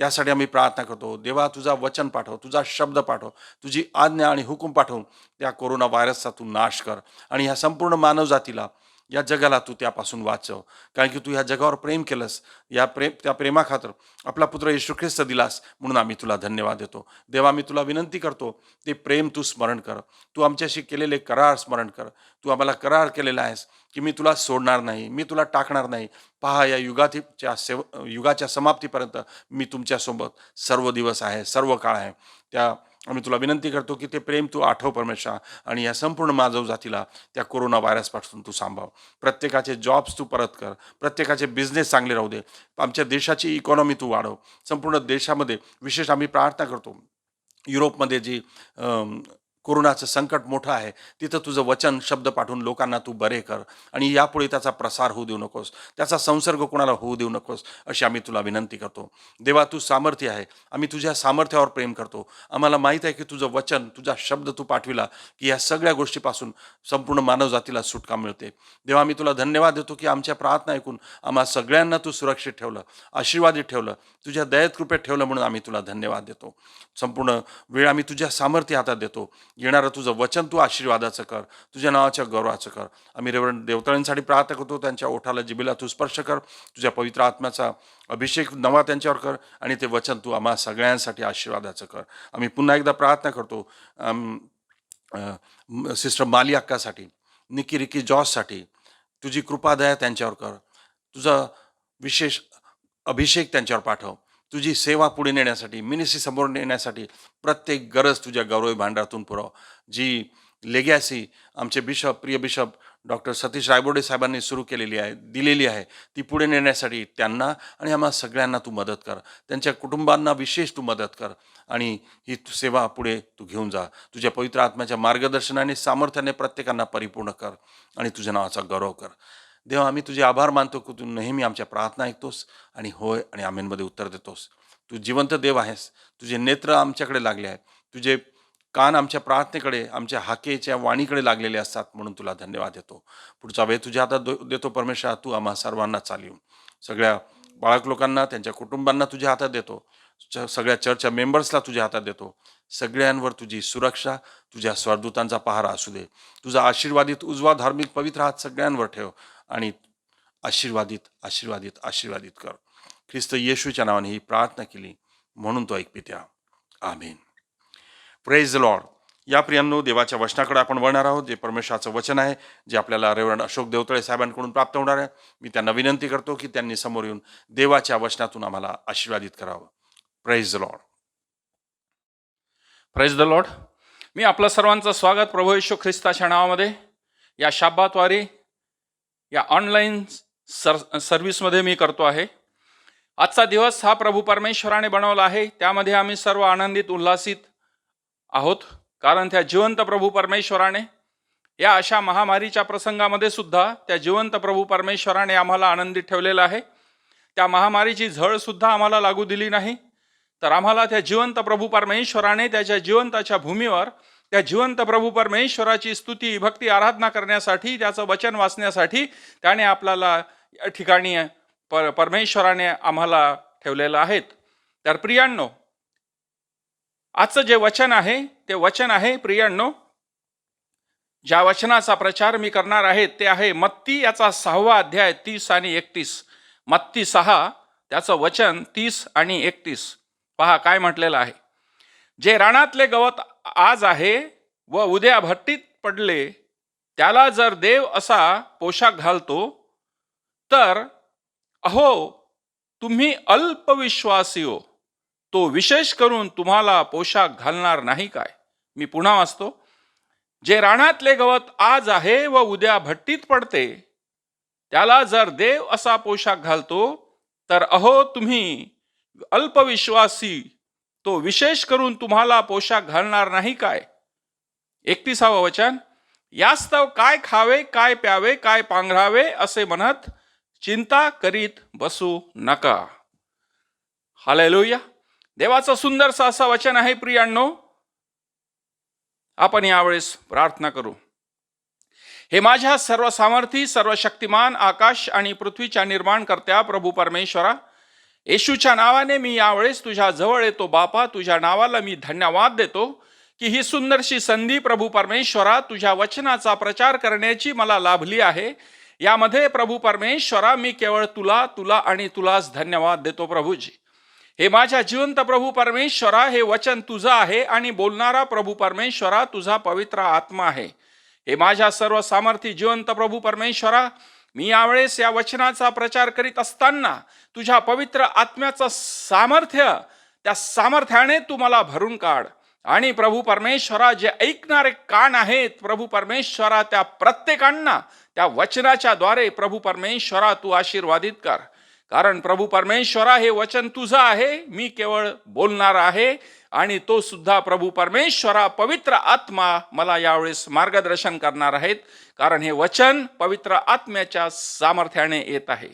त्यासाठी आम्ही प्रार्थना करतो. देवा, तुझा वचन पाठव, तुझा शब्द पाठव, तुझी आज्ञा आणि हुकूम पाठवून त्या कोरोना व्हायरसचा तू नाश कर आणि ह्या संपूर्ण मानवजातीला, या जगाला तू त्यापासून वाचव. कारण की तू ह्या जगावर प्रेम केलंस. त्या प्रेमाखातर आपला पुत्र येशू ख्रिस्त दिलास, म्हणून आम्ही तुला धन्यवाद देतो. देवा, मी तुला विनंती करतो, ते प्रेम तू स्मरण कर. तू आमच्याशी केलेले करार स्मरण कर. तू आम्हाला करार केलेला आहेस की मी तुला सोडणार नाही, मी तुला टाकणार नाही. पहा, या युगाच्या समाप्तीपर्यंत मी तुमच्यासोबत सर्व दिवस आहे, सर्व काळ आहे. आम्ही तुला विनंती करतो की ते प्रेम तू आठव परमेश्वर, आणि या संपूर्ण मानव जातीला त्या कोरोना व्हायरसपासून तू सांभाव. प्रत्येकाचे जॉब्स तू परत कर, प्रत्येकाचे बिझनेस चांगले राहू दे. आमच्या देशाची इकॉनॉमी तू वाढव. संपूर्ण देशामध्ये विशेष आम्ही प्रार्थना करतो, युरोपमध्ये जी कोरोनाचं संकट मोठं आहे, तिथं तुझं वचन शब्द पाठवून लोकांना तू बरे कर आणि यापुढे त्याचा प्रसार होऊ देऊ नकोस, त्याचा संसर्ग कोणाला होऊ देऊ नकोस, अशी आम्ही तुला विनंती करतो. देवा, तू सामर्थ्य आहे, आम्ही तुझ्या सामर्थ्यावर प्रेम करतो. आम्हाला माहीत आहे की तुझं वचन, तुझा शब्द तू पाठविला की या सगळ्या गोष्टीपासून संपूर्ण मानवजातीला सुटका मिळते. देवा, आम्ही तुला धन्यवाद देतो की आमच्या प्रार्थना ऐकून आम्हा सगळ्यांना तू सुरक्षित ठेवलं, आशीर्वादित ठेवलं, तुझ्या दयेत कृपेत ठेवलं, म्हणून आम्ही तुला धन्यवाद देतो. संपूर्ण वेळ आम्ही तुझ्या सामर्थ्य हातात देतो. येणारं तुझं वचन तू आशीर्वादाचं कर, तुझ्या नावाच्या गौरवाचं कर. आम्ही रेव्हरंड देवतळ्यांसाठी प्रार्थना करतो, त्यांच्या ओठाला जिभेला तू स्पर्श कर, तुझ्या पवित्र आत्म्याचा अभिषेक नवा त्यांच्यावर कर आणि ते वचन तू आम्हा सगळ्यांसाठी आशीर्वादाचं कर. आम्ही पुन्हा एकदा प्रार्थना करतो सिस्टर माली अक्कासाठी, निकी रिकी जॉससाठी. तुझी कृपा दया त्यांच्यावर कर, तुझा विशेष अभिषेक त्यांच्यावर पाठव. तुझी सेवा पुढे नेण्यासाठी, मिनिस्ट्री समोर नेण्यासाठी प्रत्येक गरज तुझ्या गौरवी भांडारातून पुरव. जी लेगॅसी आमचे बिशप, प्रिय बिशप डॉक्टर सतीश रायबोडे साहेबांनी सुरू केलेली आहे, दिलेली आहे, ती पुढे नेण्यासाठी त्यांना आणि आम्हा सगळ्यांना तू मदत कर. त्यांच्या कुटुंबांना विशेष तू मदत कर आणि ही सेवा पुढे तू घेऊन जा. तुझ्या पवित्र आत्म्याच्या मार्गदर्शनाने, सामर्थ्याने प्रत्येकांना परिपूर्ण कर आणि तुझ्या नावाचा गौरव कर. देवा, आम्ही तुझे आभार मानतो की तू नेहमी आमच्या प्रार्थना ऐकतोस आणि होय आणि आमेनमध्ये उत्तर देतोस. तू जिवंत देव आहेस, तुझे नेत्र आमच्याकडे लागले आहेत, तुझे कान आमच्या प्रार्थनेकडे, आमच्या हाकेच्या वाणीकडे लागलेले असतात, म्हणून तुला धन्यवाद देतो. पुढचा वेळ तुझ्या हातात देतो परमेश्वर. तू आम्हा सर्वांना चालवून, सगळ्या बाळक लोकांना, त्यांच्या कुटुंबांना तुझ्या हातात देतो, सगळ्या चर्चच्या मेंबर्सला तुझ्या हातात देतो. सगळ्यांवर तुझी सुरक्षा, तुझ्या स्वरदूतांचा पहारा असू दे. तुझा आशीर्वादित उजवा धार्मिक पवित्र हात सगळ्यांवर ठेव आणि आशीर्वादित आशीर्वादित आशीर्वादित कर. ख्रिस्त येशूच्या नावाने ही प्रार्थना केली, म्हणून तो ऐक पित्या. आमेन. Praise the Lord. या प्रियांनो, देवाच्या वचनाकडे आपण वळणार आहोत, जे परमेश्वराचं वचन आहे, जे आपल्याला रेव्हरंड अशोक देवतळे साहेबांकडून प्राप्त होणार आहे. मी त्यांना विनंती करतो की त्यांनी समोर येऊन देवाच्या वचनातून आम्हाला आशीर्वादित करावं. Praise the Lord. Praise the Lord. मी आपलं सर्वांचं स्वागत प्रभू येशू ख्रिस्ताच्या नावामध्ये या शाब्बातवारी या ऑनलाईन सर्व्हिसमध्ये मी करतो आहे. आजचा दिवस हा प्रभू परमेश्वराने बनवला आहे, त्यामध्ये आम्ही सर्व आनंदित उल्हासित आहोत, कारण त्या जिवंत प्रभू परमेश्वराने या अशा महामारीच्या प्रसंगामध्ये सुद्धा त्या जिवंत प्रभू परमेश्वराने आम्हाला आनंदित ठेवलेलं आहे. त्या महामारीची झळ सुद्धा आम्हाला लागू दिली नाही, तर आम्हाला त्या जिवंत प्रभू परमेश्वराने त्याच्या जिवंताच्या भूमीवर त्या जिवंत प्रभू परमेश्वराची स्तुती, भक्ती, आराधना करण्यासाठी, त्याचं वचन वाचण्यासाठी त्याने आपल्याला या ठिकाणी परमेश्वराने आम्हाला ठेवलेलं आहे. तर प्रियांनो, आजचं जे वचन आहे ते वचन आहे प्रियांनो, ज्या वचनाचा प्रचार मी करणार आहे ते आहे मत्ती याचा 6वा अध्याय 30 आणि 31. मत्ती 6 त्याचं वचन 30 आणि 31. पहा काय म्हटलेलं आहे. जे रानातले गवत आज आहे व उद्या भट्टीत पडले, त्याला जर देव असा पोशाख घालतो, तर अहो तुम्ही अल्पविश्वासी हो, तो विशेष करून तुम्हाला पोशाख घालणार नाही काय. मी पुन्हा वाचतो. जे रानातले गवत आज आहे व उद्या भट्टीत पडते, त्याला जर देव असा पोशाख घालतो, तर अहो तुम्ही अल्पविश्वासी, तो विशेष करून तुम्हाला पोशाख घालणार नाही काय. 31वा वचन. यास्तव काय खावे, काय प्यावे, काय पांघरावे असे म्हणत चिंता करीत बसू नका. हालेलुया. देवाचं सुंदरसं असं वचन आहे प्रियांनो. आपण यावेळेस प्रार्थना करू. हे माझ्या सर्व सामर्थी, सर्व शक्तिमान, आकाश आणि पृथ्वीच्या निर्माणकर्त्या प्रभू परमेश्वरा, येशूच्या नावाने मी यावेळेस तुझ्या जवळ येतो. बापा, तुझ्या नावाला मी धन्यवाद देतो की ही सुंदरशी संधी प्रभू परमेश्वरा तुझ्या वचनाचा प्रचार करण्याची मला लाभली आहे. यामध्ये प्रभू परमेश्वरा मी केवळ तुला आणि तुलाच धन्यवाद देतो प्रभूजी. हे माझ्या जिवंत प्रभू परमेश्वरा, हे वचन तुझं आहे आणि बोलणारा प्रभू परमेश्वरा तुझा पवित्र आत्मा आहे. हे माझ्या सर्व सामर्थी जिवंत प्रभू परमेश्वरा, मी यावेळेस या वचनाचा प्रचार करीत असताना तुझ्या पवित्र आत्म्याचं सामर्थ्य, त्या सामर्थ्याने तू मला भरून काढ. आणि प्रभू परमेश्वरा, जे ऐकणारे कान आहेत प्रभू परमेश्वरा, त्या प्रत्येकांना त्या वचनाच्या द्वारे प्रभू परमेश्वरा तू आशीर्वादित कर. कारण प्रभू परमेश्वरा, हे वचन तुझं आहे, मी केवळ बोलणार आहे आणि तो सुद्धा प्रभू परमेश्वरा पवित्र आत्मा मला यावेळेस मार्गदर्शन करणार आहेत, कारण हे वचन पवित्र आत्म्याच्या सामर्थ्याने येत आहे.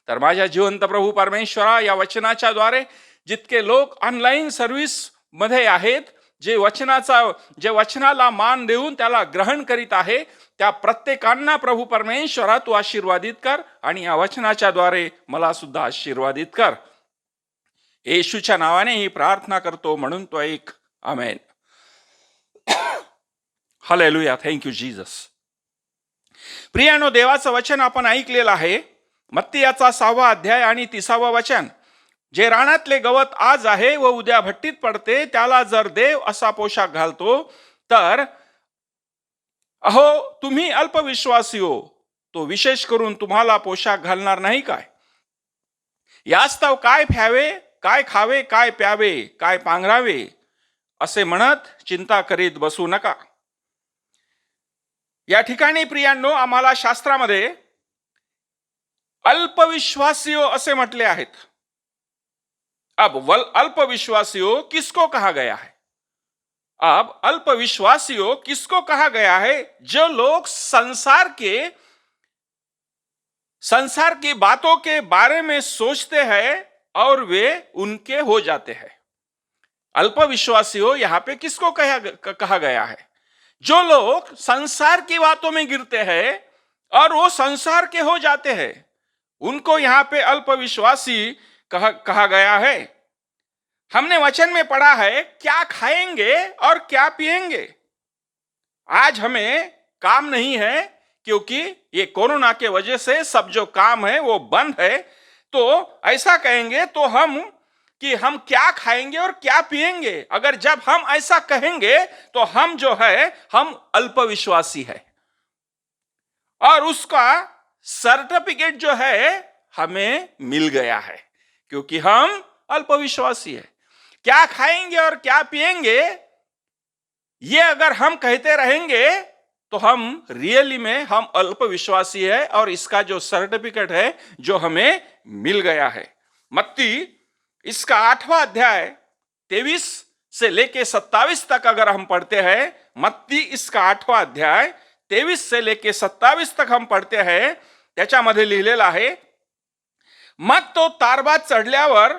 तर माझ्या जिवंत प्रभू परमेश्वरा, या वचनाच्या द्वारे जितके लोक ऑनलाईन सर्व्हिस मध्ये आहेत, जे वचनाला मान देऊन त्याला ग्रहण करीत आहे, त्या प्रत्येकांना प्रभू परमेश्वरा तू आशीर्वादित कर आणि या वचनाच्या द्वारे मला सुद्धा आशीर्वादित कर. येशूच्या नावाने ही प्रार्थना करतो, म्हणून तो ऐक. Amen. Hallelujah. Thank you Jesus. प्रियानो, देवाचं वचन आपण ऐकलेलं आहे. मत्ती याचा 6वा अध्याय आणि 30वा वचन. जे रानातले गवत आज आहे व उद्या भट्टीत पडते, त्याला जर देव असा पोशाख घालतो, तर अहो तुम्ही अल्पविश्वासी हो, तो विशेष करून तुम्हाला पोशाख घालणार नाही काय? यास्तव काय प्यावे, काय खावे, काय प्यावे, काय पांघरावे, असे म्हणत चिंता करीत बसू नका. या ठिकाणी प्रियांनो, आम्हाला शास्त्रामध्ये अल्पविश्वासियो असे म्हटले आहेत. अब अल्पविश्वासियों किसको कहा गया है? अब अल्पविश्वासियों किसको कहा गया है? जो लोग संसार की बातों के बारे में सोचते हैं और वे उनके हो जाते हैं. अल्पविश्वासियों यहां पे किसको कहा गया है? जो लोग संसार की बातों में गिरते हैं और वो संसार के हो जाते हैं, उनको यहां पे अल्पविश्वासी कहा गया है. हमने वचन में पढ़ा है, क्या खाएंगे और क्या पिएंगे. आज हमें काम नहीं है, क्योंकि ये कोरोना के वजह से सब जो काम है वो बंद है. तो ऐसा कहेंगे तो हम क्या खाएंगे और क्या पिएंगे. अगर जब हम ऐसा कहेंगे तो हम जो है, हम अल्पविश्वासी है, और उसका सर्टिफिकेट जो है हमें मिल गया है, क्योंकि हम अल्पविश्वासी है. क्या खाएंगे और क्या पिएंगे, ये अगर हम कहते रहेंगे तो हम रियली में हम अल्पविश्वासी है, और इसका जो सर्टिफिकेट है जो हमें मिल गया है. मत्ती इसका 8वां अध्याय 23 से लेके 27 तक अगर हम पढ़ते हैं, मत्ती इसका 8वां अध्याय 23 से लेके 27 तक हम पढ़ते हैं, त्याच्यामध्ये लिहिलेलं आहे, मग तो तारबात चढल्यावर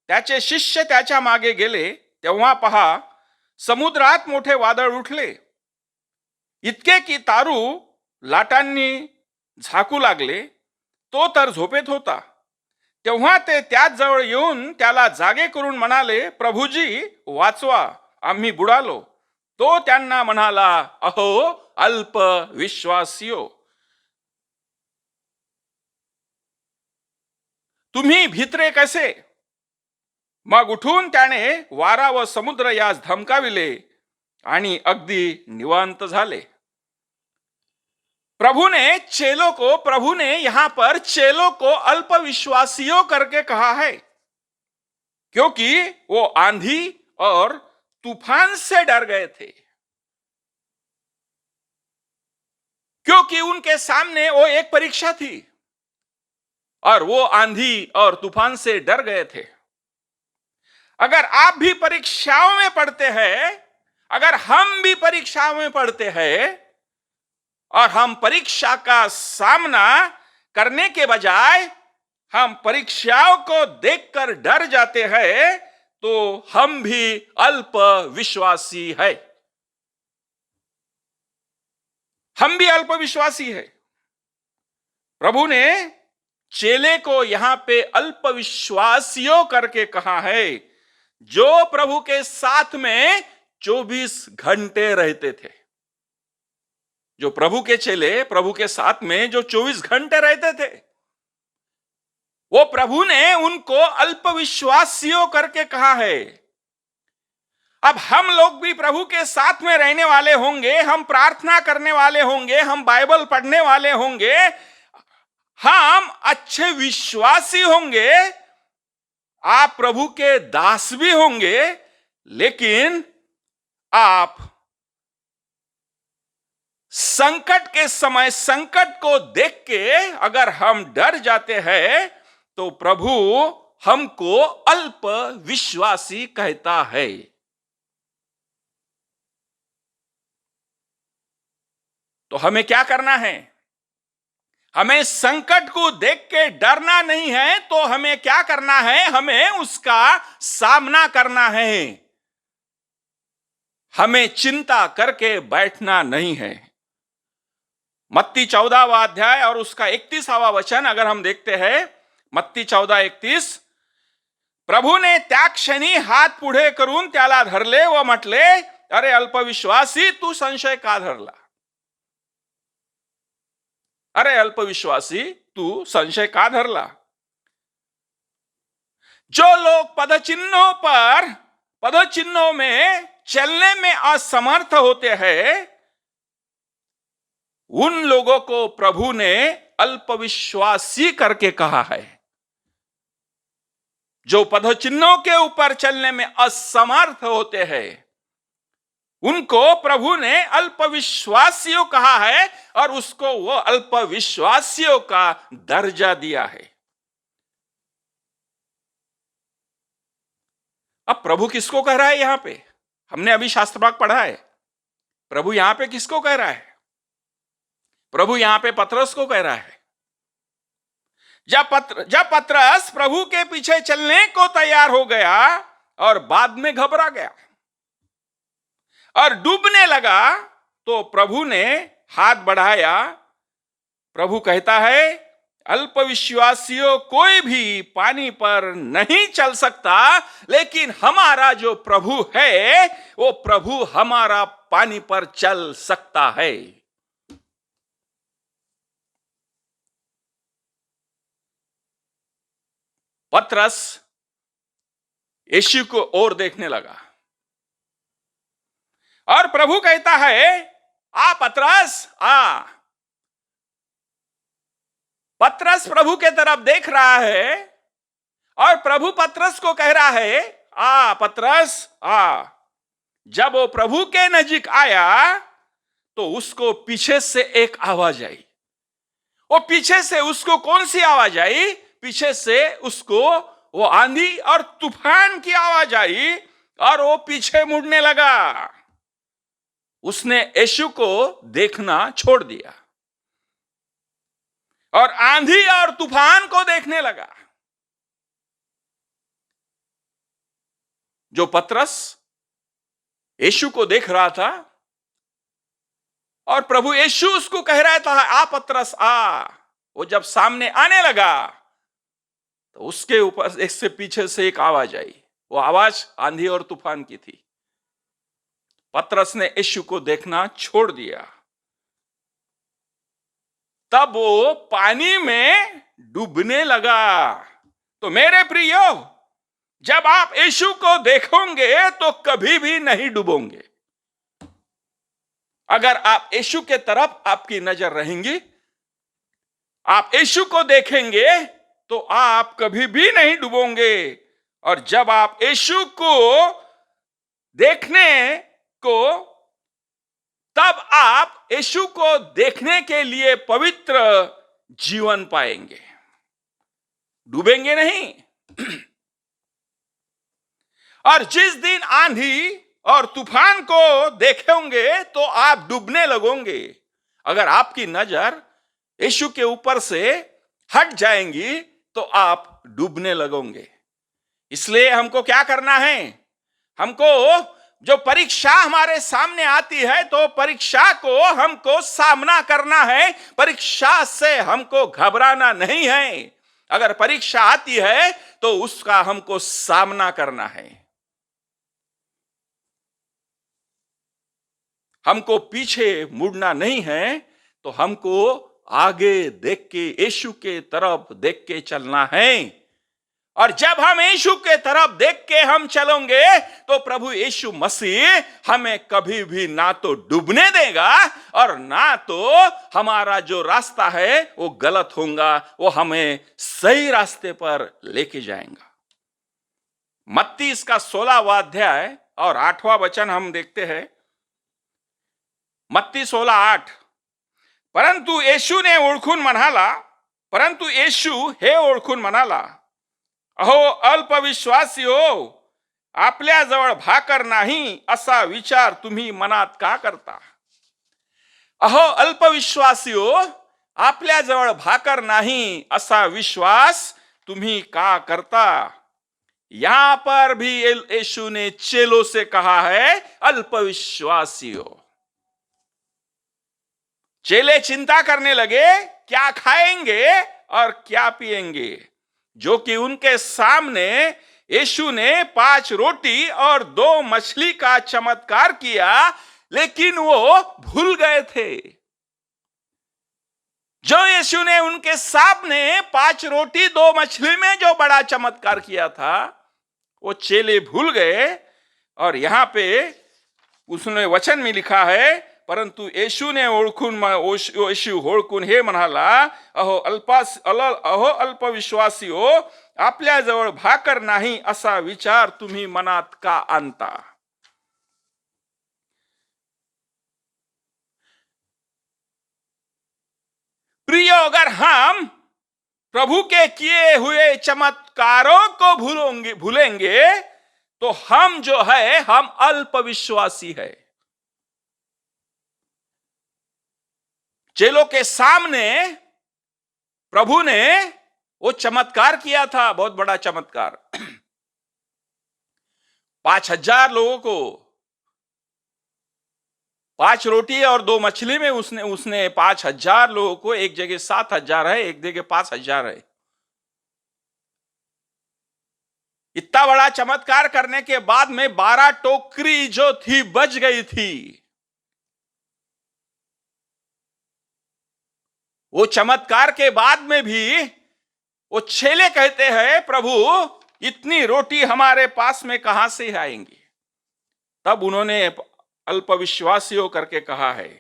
त्याचे शिष्य त्याच्या मागे गेले, तेव्हा पहा समुद्रात मोठे वादळ उठले, इतके की तारू लाटांनी झाकू लागले. तो तर झोपेत होता. तेव्हा ते त्याच जवळ येऊन त्याला जागे करून म्हणाले, प्रभूजी वाचवा, आम्ही बुडालो. तो त्यांना म्हणाला, अहो अल्प विश्वासियो, तुम्ही भित्रे कसे. मग उठून त्याने वारा व समुद्र यास धमकाविले आणि अगदी निवांत झाले. प्रभु ने यहां पर चेलों को अल्पविश्वासियों करके कहा है, क्योंकि वो आंधी और तूफान से डर गए थे, क्योंकि उनके सामने वो एक परीक्षा थी और वो आंधी और तूफान से डर गए थे. अगर आप भी परीक्षाओं में पढ़ते हैं, अगर हम भी परीक्षाओं में पढ़ते हैं और हम परीक्षा का सामना करने के बजाय हम परीक्षाओं को देखकर डर जाते हैं, तो हम भी अल्प विश्वासी है. हम भी अल्प विश्वासी है. प्रभु ने चेले को यहां पे अल्प विश्वासियों करके कहा है, जो प्रभु के साथ में 24 घंटे रहते थे. जो प्रभु के चेले प्रभु के साथ में जो 24 घंटे रहते थे, वो प्रभु ने उनको अल्पविश्वासियों करके कहा है. अब हम लोग भी प्रभु के साथ में रहने वाले होंगे, हम प्रार्थना करने वाले होंगे, हम बाइबल पढ़ने वाले होंगे, हम अच्छे विश्वासी होंगे, आप प्रभु के दास भी होंगे, लेकिन आप संकट के समय संकट को देख के अगर हम डर जाते हैं, तो प्रभु हमको अल्प विश्वासी कहता है। तो हमें क्या करना है? हमें संकट को देख के डरना नहीं है, तो हमें क्या करना है? हमें उसका सामना करना है। हमें चिंता करके बैठना नहीं है। मत्ती 14वां अध्याय और उसका 31वां वचन अगर हम देखते हैं, मत्ती 14:31, प्रभूने त्या क्षणी हात पुढे करून त्याला धरले व म्हटले, अरे अल्पविश्वासी, तू संशय का धरला? अरे अल्पविश्वासी, तू संशय का धरला? जो लोग पदचिन्हों में चलने में असमर्थ होते हैं, उन लोगों को प्रभु ने अल्पविश्वासी करके कहा है। जो पदचिन्हों के ऊपर चलने में असमर्थ होते हैं, उनको प्रभु ने अल्पविश्वासियों कहा है और उसको वो अल्पविश्वासियों का दर्जा दिया है। अब प्रभु किसको कह रहा है यहां पे? हमने अभी शास्त्र भाग पढ़ा है। प्रभु यहां पे किसको कह रहा है? प्रभु यहां पे पतरस को कह रहा है। जब पतरस प्रभु के पीछे चलने को तैयार हो गया और बाद में घबरा गया और डूबने लगा, तो प्रभु ने हाथ बढ़ाया। प्रभु कहता है, अल्पविश्वासियों, कोई भी पानी पर नहीं चल सकता, लेकिन हमारा जो प्रभु है, वो प्रभु हमारा पानी पर चल सकता है। पतरस यीशु को और देखने लगा और प्रभु कहता है, आ पतरस आ। पतरस प्रभु के तरफ देख रहा है और प्रभु पतरस को कह रहा है, आ पतरस आ। जब वो प्रभु के नजीक आया तो उसको पीछे से एक आवाज आई। वो पीछे से उसको कौन सी आवाज आई? पीछे से उसको वो आंधी और तूफान की आवाज आई और वो पीछे मुड़ने लगा। उसने यीशु को देखना छोड़ दिया और आंधी और तूफान को देखने लगा। जो पतरस यीशु को देख रहा था और प्रभु यीशु उसको कह रहा था, आ पतरस आ। वो जब सामने आने लगा तो उसके ऊपर एक से पीछे से एक आवाज आई। वो आवाज आंधी और तूफान की थी। पतरस ने यीशु को देखना छोड़ दिया। तब वो पानी में डूबने लगा। तो मेरे प्रियो, जब आप यीशु को देखोगे तो कभी भी नहीं डूबोगे। अगर आप यीशु के तरफ आपकी नजर रहेंगी, आप यीशु को देखेंगे, तो आप कभी भी नहीं डूबोगे। और जब आप यीशु को देखने को, तब आप यीशु को देखने के लिए पवित्र जीवन पाएंगे, डूबेंगे नहीं। और जिस दिन आंधी और तूफान को देखेंगे तो आप डूबने लगोगे। अगर आपकी नजर यीशु के ऊपर से हट जाएंगी तो आप डूबने लगोगे। इसलिए हमको क्या करना है? हमको जो परीक्षा हमारे सामने आती है, तो परीक्षा को हमको सामना करना है। परीक्षा से हमको घबराना नहीं है। अगर परीक्षा आती है तो उसका हमको सामना करना है। हमको पीछे मुड़ना नहीं है, तो हमको आगे देख के, यीशु के तरफ देख के चलना है। और जब हम यीशु के तरफ देख के हम चलेंगे, तो प्रभु यीशु मसीह हमें कभी भी ना तो डूबने देगा और ना तो हमारा जो रास्ता है वो गलत होगा, वो हमें सही रास्ते पर लेके जाएगा। मत्ती इसका 16वां अध्याय और 8वां वचन हम देखते हैं। मत्ती 16:8, परंतु येशूने ओळखून म्हणाला, परंतु येशू हे ओळखून म्हणाला, अहो अल्पविश्वासी हो, आपल्याजवळ भाकर नाही असा विचार तुम्ही मनात का करता? अहो अल्पविश्वासी हो, आपल्याजवळ भाकर नाही असा विश्वास तुम्ही का करता? यहां पर भी यीशु ने चेलों से कहा है, अल्पविश्वासी हो। चेले चिंता करने लगे क्या खाएंगे और क्या पिएंगे, जो कि उनके सामने यीशु ने 5 रोटी और 2 मछली का चमत्कार किया, लेकिन वो भूल गए थे। जो यीशु ने उनके सामने 5 रोटी 2 मछली में जो बड़ा चमत्कार किया था, वो चेले भूल गए। और यहां पे उसने वचन में लिखा है, परंतु येशूने येशू ओळखून हे म्हणाला, अहो अल्पविश्वासी हो, आपल्याजवळ भाकर नाही असा विचार तुम्ही मनात का आणता? प्रियो, अगर हम प्रभु के किए हुए चमत्कारों को भूलेंगे तो हम जो है, हम अल्पविश्वासी है। चेलों के सामने प्रभु ने वो चमत्कार किया था, बहुत बड़ा चमत्कार। 5,000 लोगों को 5 रोटी और 2 मछली में उसने 5,000 लोगों को, एक जगह 7,000 है, एक जगह 5,000 है। इतना बड़ा चमत्कार करने के बाद में 12 टोकरी जो थी बच गई थी। वो चमत्कार के बाद में भी वो चेले कहते हैं, प्रभु इतनी रोटी हमारे पास में कहां से आएंगी? तब उन्होंने अल्पविश्वासियों करके कहा है,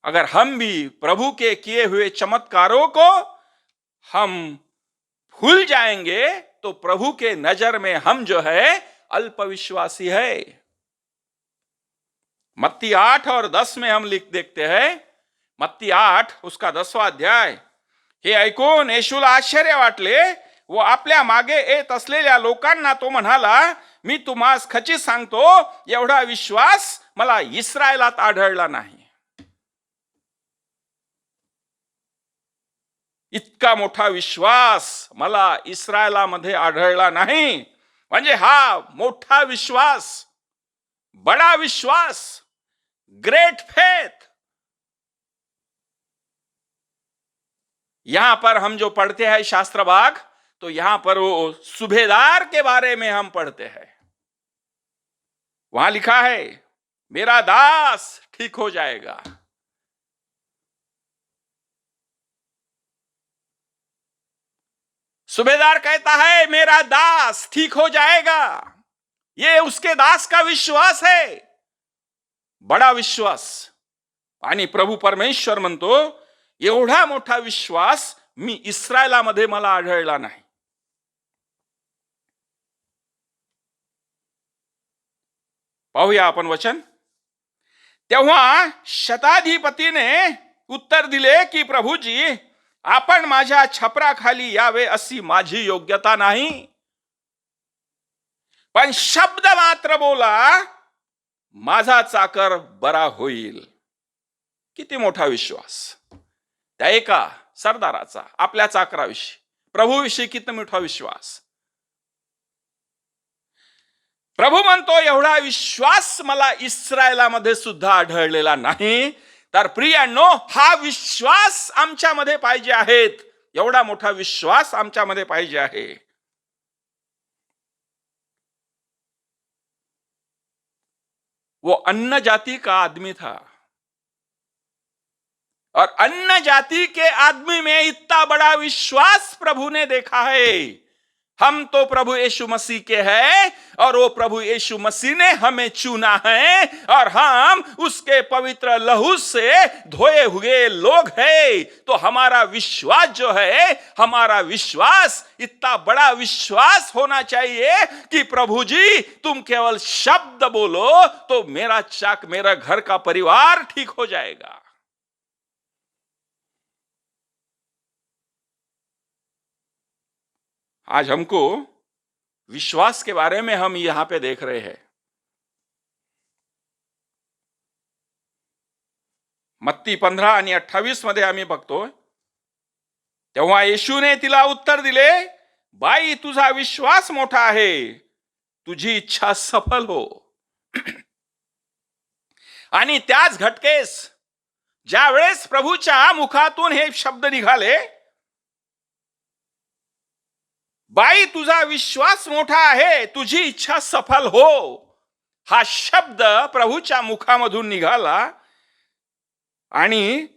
अगर हम भी प्रभु के किए हुए चमत्कारों को हम भूल जाएंगे तो प्रभु के नजर में हम जो है अल्पविश्वासी है। मत्ती 8 और 10 में हम देखते हैं, मत्ती 8 उसका 10वां अध्याय। हे ऐकून येशूला आश्चर्य वाटले, व आपल्या मागे येत असलेल्या लोकांना तो म्हणाला, मी तुम्हास खचित सांगतो, एवढा विश्वास मला इस्रायलात आढळला नाही। इतका मोठा विश्वास मला इस्रायलामध्ये आढळला नाही। म्हणजे हा मोठा विश्वास, बड़ा विश्वास, ग्रेट फेथ। यहां पर हम जो पढ़ते हैं शास्त्र भाग, तो यहां पर वो सूबेदार के बारे में हम पढ़ते हैं। वहां लिखा है, मेरा दास ठीक हो जाएगा। सूबेदार कहता है, मेरा दास ठीक हो जाएगा। ये उसके दास का विश्वास है, बड़ा विश्वास। आणि प्रभू परमेश्वर म्हणतो, एवढा मोठा विश्वास मी इस्रायलामध्ये मला आढळला नाही। पाहूया आपण वचन। तेव्हा शताधिपतीने उत्तर दिले की प्रभूजी, आपण माझ्या छपराखाली यावे अशी माझी योग्यता नाही, पण शब्द मात्र बोला, माझा चाकर बरा होईल। किती मोठा विश्वास त्या एका सरदाराचा आपल्या चाकराविषयी, प्रभूविषयी किती मोठा विश्वास। प्रभू म्हणतो, एवढा विश्वास मला इस्रायलामध्ये सुद्धा आढळलेला नाही। तर प्रियांनो, हा विश्वास आमच्यामध्ये पाहिजे आहेत, एवढा मोठा विश्वास आमच्यामध्ये पाहिजे आहे। वो अन्य जाति का आदमी था, और अन्य जाति के आदमी में इतना बड़ा विश्वास प्रभु ने देखा है। हम तो प्रभु यीशु मसीह के हैं, और वो प्रभु यीशु मसीह ने हमें चुना है, और हम उसके पवित्र लहू से धोए हुए लोग हैं। तो हमारा विश्वास जो है, हमारा विश्वास इतना बड़ा विश्वास होना चाहिए कि प्रभु जी तुम केवल शब्द बोलो तो मेरा घर का परिवार ठीक हो जाएगा। आज हमको विश्वास के बारे में हम यहां पे देख रहे हैं। मत्ती 15 आणि 28 मध्ये आम्ही बघतो, तेव्हा येशूने तिला उत्तर दिले, बाई तुझा विश्वास मोठा आहे, तुझी इच्छा सफल हो. आणि त्याच घटकेस ज्या वेळेस प्रभूच्या मुखातून हे शब्द निघाले, बाई तुझा विश्वास मोठा आहे, तुझी इच्छा सफल हो, हा शब्द प्रभूच्या मुखामधून निघाला आणि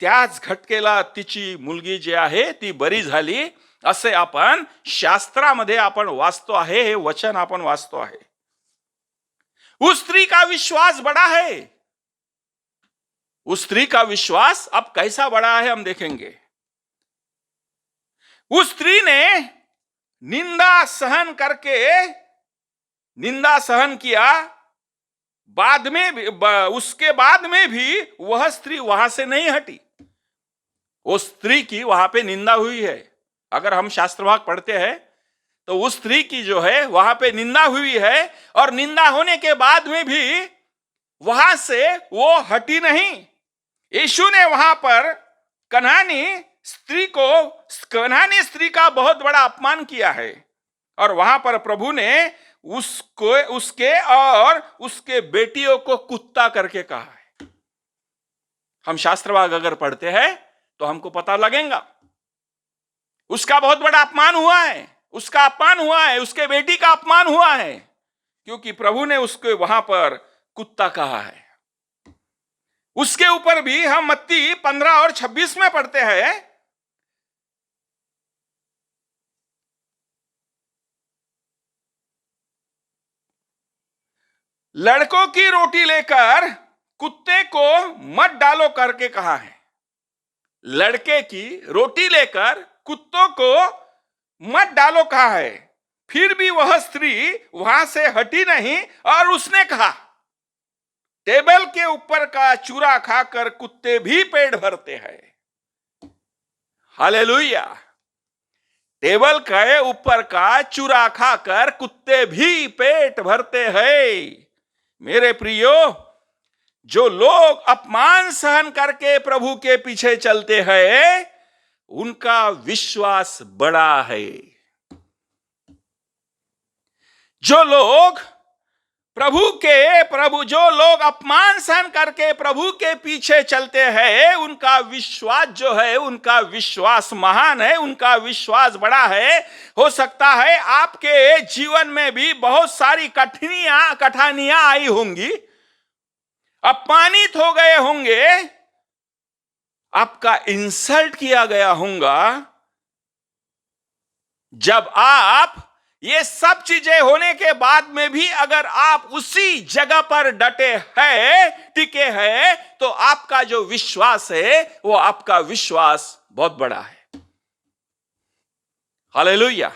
त्याच घटकेला तिची मुलगी जी आहे ती बरी झाली, असे आपण शास्त्रामध्ये आपण वाचतो आहे. हे वचन आपण वाचतो आहे. उस स्त्री का विश्वास बड़ा है. उस स्त्री का विश्वास अब कैसा बड़ा है हम देखेंगे. उस स्त्री ने निंदा सहन किया, बाद में उसके बाद में भी वह स्त्री वहां से नहीं हटी. उस स्त्री की वहां पे निंदा हुई है. अगर हम शास्त्र भाग पढ़ते हैं तो उस स्त्री की जो है वहां पे निंदा हुई है, और निंदा होने के बाद में भी वहां से वो हटी नहीं. यीशु ने वहां पर कनानी स्त्री का बहुत बड़ा अपमान किया है, और वहां पर प्रभु ने उसके और उसके बेटियों को कुत्ता करके कहा है. हम शास्त्र भाग अगर पढ़ते हैं तो हमको पता लगेगा उसका बहुत बड़ा अपमान हुआ है, उसका अपमान हुआ है, उसके बेटी का अपमान हुआ है, क्योंकि प्रभु ने उसको वहां पर कुत्ता कहा है. उसके ऊपर भी हम मत्ती 15 और 26 में पढ़ते हैं, लड़कों की रोटी लेकर कुत्ते को मत डालो करके कहा है. लड़के की रोटी लेकर कुत्तों को मत डालो कहा है. फिर भी वह स्त्री वहां से हटी नहीं, और उसने कहा, टेबल के ऊपर का चूरा खाकर कुत्ते भी पेट भरते हैं. हालेलुया. टेबल के ऊपर का चूरा खाकर कुत्ते भी पेट भरते हैं. मेरे प्रियो, जो लोग अपमान सहन करके प्रभु के पीछे चलते हैं, उनका विश्वास बड़ा है. जो लोग अपमान सहन करके प्रभु के पीछे चलते हैं, उनका विश्वास जो है, उनका विश्वास महान है, उनका विश्वास बड़ा है. हो सकता है आपके जीवन में भी बहुत सारी कठिनाइयां आई होंगी, अपमानित हो गए होंगे, आपका इंसल्ट किया गया होगा. जब आप ये सब चीजें होने के बाद में भी अगर आप उसी जगह पर डटे हैं, टिके हैं, तो आपका जो विश्वास है वो आपका विश्वास बहुत बड़ा है. हालेलुया.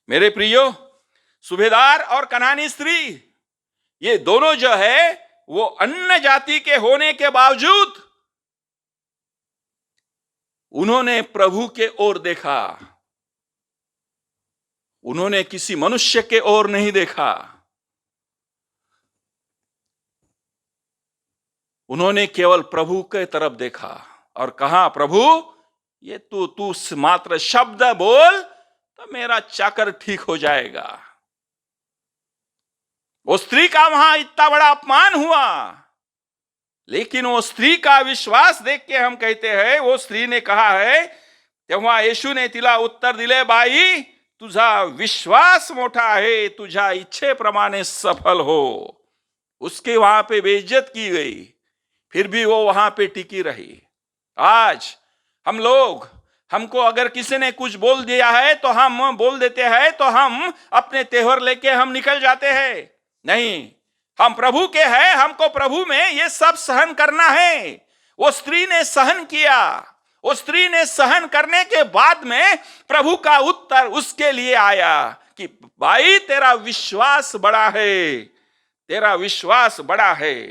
मेरे प्रियो, सूबेदार और कनानी स्त्री, ये दोनों जो है वो अन्य जाति के होने के बावजूद उन्होंने प्रभु के ओर देखा. उन्होंने किसी मनुष्य के ओर नहीं देखा. उन्होंने केवल प्रभु के तरफ देखा और कहा, प्रभु ये तू मात्र शब्द बोल तो मेरा चाकर ठीक हो जाएगा. वो स्त्री का वहां इतना बड़ा अपमान हुआ, लेकिन वो स्त्री का विश्वास देख के हम कहते हैं, वो स्त्री ने कहा है, तेव्हा येशू ने तिला उत्तर दिले, बाई तुझा विश्वास मोठा आहे, तुझ्या इच्छेप्रमाणे सफल हो. उसके वहां पे बेइज्जत की गई, फिर भी वो वहां पे टिकी रही. आज हमको अगर किसी ने कुछ बोल दिया है तो हम बोल देते हैं, तो हम अपने तेवर लेके हम निकल जाते हैं. नहीं, हम प्रभु के हैं, हमको प्रभु में ये सब सहन करना है. वो स्त्री ने सहन किया. वो स्त्री ने सहन करने के बाद में प्रभु का उत्तर उसके लिए आया कि भाई तेरा विश्वास बड़ा है, तेरा विश्वास बड़ा है,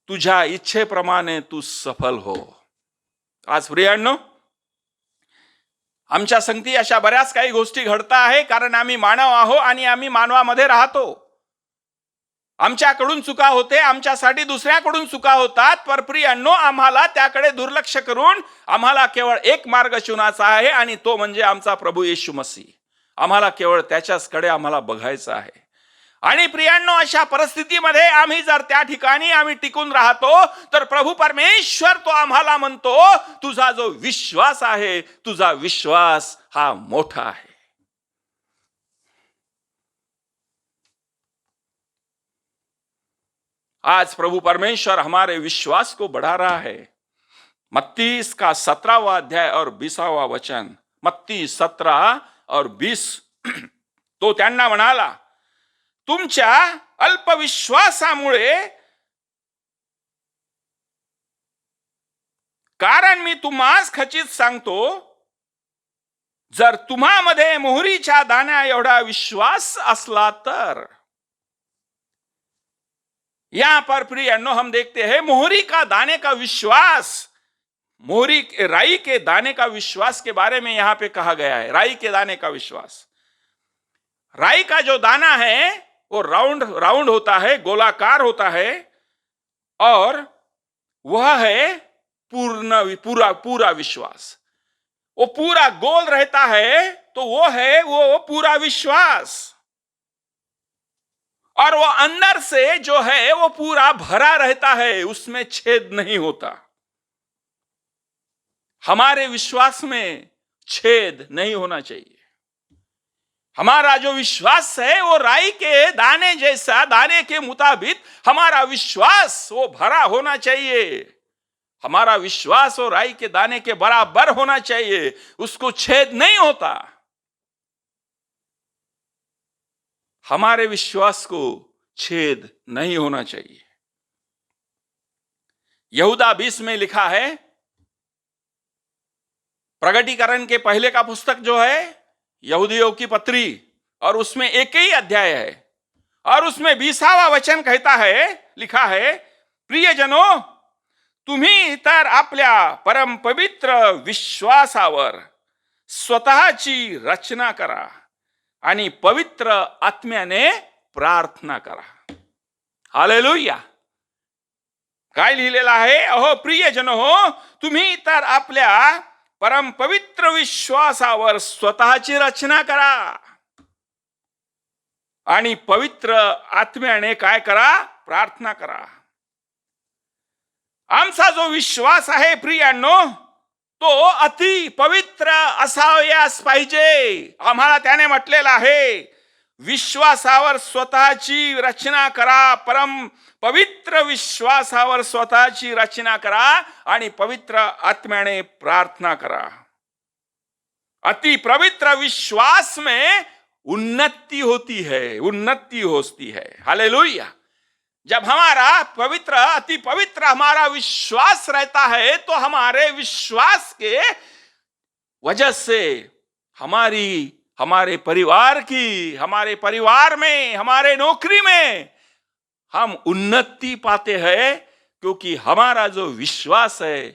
तुझ्या इच्छेप्रमाणे तू सफल हो. आज प्रियांनो, आमच्या संगती अशा बऱ्याच काही गोष्टी घडता आहे, कारण आम्ही मानव आहो आणि आम्ही मानवामध्ये राहतो. आमच्याकडून चुका होते, आमच्यासाठी दुसऱ्याकडून चुका होतात, पर प्रियांनो आम्हाला त्याकडे दुर्लक्ष करून आम्हाला केवळ एक मार्ग चुनाचा आहे आणि तो म्हणजे आमचा प्रभू येशू मसीह. आम्हाला केवळ त्याच्याचकडे आम्हाला बघायचं आहे. आणि प्रियांनो, अशा परिस्थितीमध्ये आम्ही जर त्या ठिकाणी आम्ही टिकून राहतो तर प्रभू परमेश्वर तो आम्हाला म्हणतो, तुझा जो विश्वास आहे, तुझा विश्वास हा मोठा आहे. आज प्रभु परमेश्वर हमारे विश्वास को बढ़ा रहा है. मत्ती इसका 17वां अध्याय और 20वां वचन, मत्ती 17 और 20. तो त्यांना म्हणाला, तुमच्या अल्पविश्वासामुळे, कारण मी तुम्हास खचित सांगतो, जर तुम्हामध्ये मोहरीच्या दाण्या एवढा विश्वास असला तर. यहां पर प्रियांनो हम देखते हैं मोहरी का दाने का विश्वास, मोहरी राई के दाने का विश्वास के बारे में यहां पे कहा गया है. राई के दाने का विश्वास. राई का जो दाना है वो राउंड राउंड होता है, गोलाकार होता है, और वह है पूरा विश्वास. वो पूरा गोल रहता है तो वो है वो पूरा विश्वास. और वो अंदर से जो है वो पूरा भरा रहता है, उसमें छेद नहीं होता. हमारे विश्वास में छेद नहीं होना चाहिए. हमारा जो विश्वास है वो राई के दाने जैसा, दाने के मुताबिक हमारा विश्वास वो भरा होना चाहिए. हमारा विश्वास वो राई के दाने के बराबर होना चाहिए, उसको छेद नहीं होता. हमारे विश्वास को छेद नहीं होना चाहिए. यहूदा 20 में लिखा है, प्रगटीकरण के पहले का पुस्तक जो है यहूदियों की पत्री, और उसमें एक ही अध्याय है, और उसमें 20वां वचन कहता है, लिखा है, प्रियजनों, तुम्ही तर आपल्या परम पवित्र विश्वासावर स्वतःची रचना करा आणि पवित्र आत्म्याने प्रार्थना करा. हालेलुया. काय लिहिलेलं आहे? अहो प्रियजन हो, तुम्ही तर आपल्या परम पवित्र विश्वासावर स्वतःची रचना करा आणि पवित्र आत्म्याने काय करा? प्रार्थना करा. आमचा जो विश्वास आहे प्रियांनो, तो अति पवित्र असावयास पाहिजे. आम्हाला त्याने म्हटलेलं आहे, विश्वासावर स्वतःची रचना करा, परम पवित्र विश्वासावर स्वतःची रचना करा आणि पवित्र आत्म्याने प्रार्थना करा. अति पवित्र विश्वास में उन्नति होती है, उन्नति होती है. हालेलुया. जब हमारा पवित्र, अति पवित्र हमारा विश्वास रहता है तो हमारे विश्वास के वजह से हमारे परिवार की, हमारे परिवार में, हमारे नौकरी में हम उन्नति पाते हैं, क्योंकि हमारा जो विश्वास है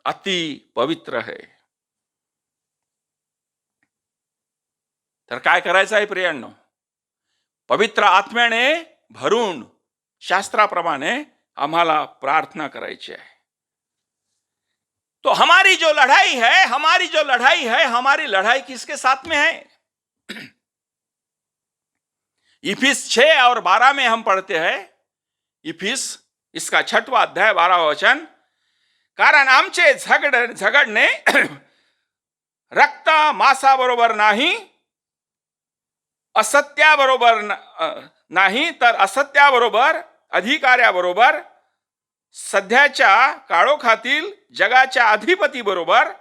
अति पवित्र है. तर काय करायचं आहे प्रियांनो? पवित्र आत्म्याने भरून शास्त्राप्रमाणे आम्हाला प्रार्थना करायची आहे. तो हमारी जो लड़ाई है, हमारी लड़ाई किसके साथ में है? इफिस 6 और 12 में हम पढ़ते हैं, इफिस इसका 6वां अध्याय 12वां वचन, कारण आमचे झगडणे रक्त मांसाबरोबर नाही, असत्याबरोबर नाही, तर असत्याबरोबर, अधिकाऱ्याबरोबर, सध्याच्या काळोखातील जगाच्या अधिपती बरोबर,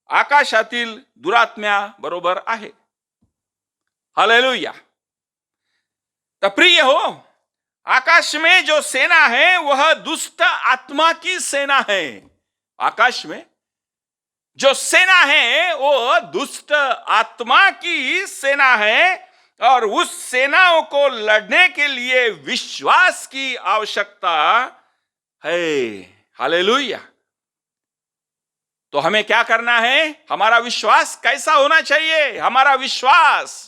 आकाशातील दुरात्म्या बरोबर आहे. हालेलुया. तो प्रिय हो, आकाश में जो सेना है वह दुष्ट आत्मा की सेना है. आकाश में जो सेना है वो दुष्ट आत्मा की सेना है, और उस सेनाओं को लड़ने के लिए विश्वास की आवश्यकता है. हालेलुया. तो हमें क्या करना है? हमारा विश्वास कैसा होना चाहिए? हमारा विश्वास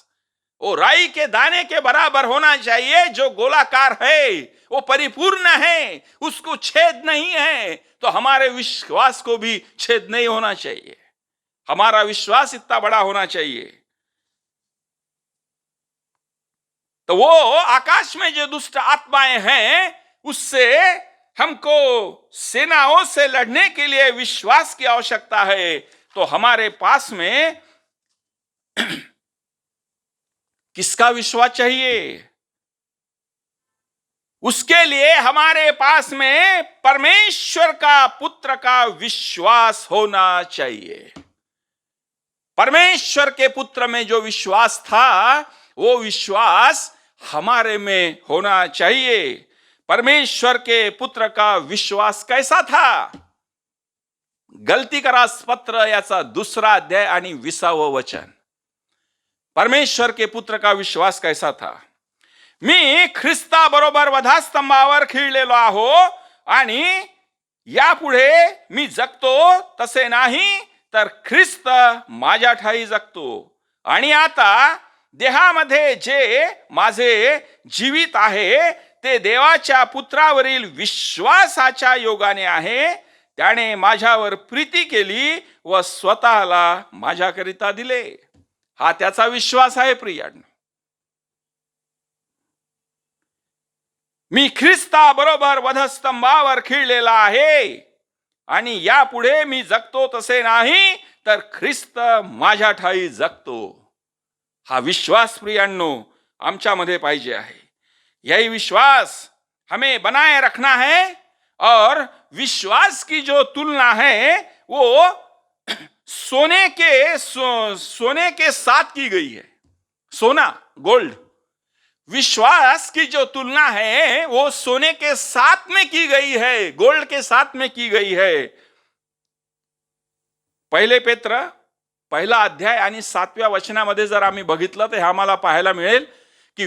वो राई के दाने के बराबर होना चाहिए, जो गोलाकार है, वो परिपूर्ण है, उसको छेद नहीं है। तो हमारे विश्वास को भी छेद नहीं होना चाहिए। हमारा विश्वास इतना बड़ा होना चाहिए। तो वो आकाश में जो दुष्ट आत्माएं हैं, उससे हमको सेनाओं से लड़ने के लिए विश्वास की आवश्यकता है। तो हमारे पास में किसका विश्वास चाहिए? उसके लिए हमारे पास में परमेश्वर का पुत्र का विश्वास होना चाहिए। परमेश्वर के पुत्र में जो विश्वास था, वो विश्वास हमारे में होना चाहिए। परमेश्वर के पुत्र का विश्वास कैसा था? गलती करास पत्र याचा 2 अध्याय आणि 20 वचन। परमेश्वर के पुत्र का विश्वास कैसा था? मी ख्रिस्ता बरोबर वधास्तंभावर खिळलेलो आहो आणि यापुढे मी जगतो तसे नाही, तर ख्रिस्त माझ्या ठाई जगतो। आणि आता देहामध्ये जे माझे जीवित आहे ते देवाच्या पुत्रावरील विश्वासाच्या योगाने आहे। त्याने माझ्यावर प्रीती केली व स्वतःला माझ्याकरिता दिले। हा त्याचा विश्वास आहे प्रियांनो। मी ख्रिस्ता बरोबर वधस्तंभावर खिळलेला आहे आणि यापुढे मी जगतो तसे नाही, तर ख्रिस्त माझ्या ठाई जगतो। हा विश्वास प्रियांनो आमच्यामध्ये पाहिजे आहे। यही विश्वास हमें बनाए रखना है। और विश्वास की जो तुलना है वो सोने के साथ की गई है। सोना, गोल्ड। विश्वास की जो तुलना है वो सोने के साथ में की गई है, गोल्ड के साथ में की गई है। पहिले पेत्र 1 अध्याय आणि 7व्या वचनामध्ये जर आम्ही बघितलं तर आम्हाला पाहायला मिळेल की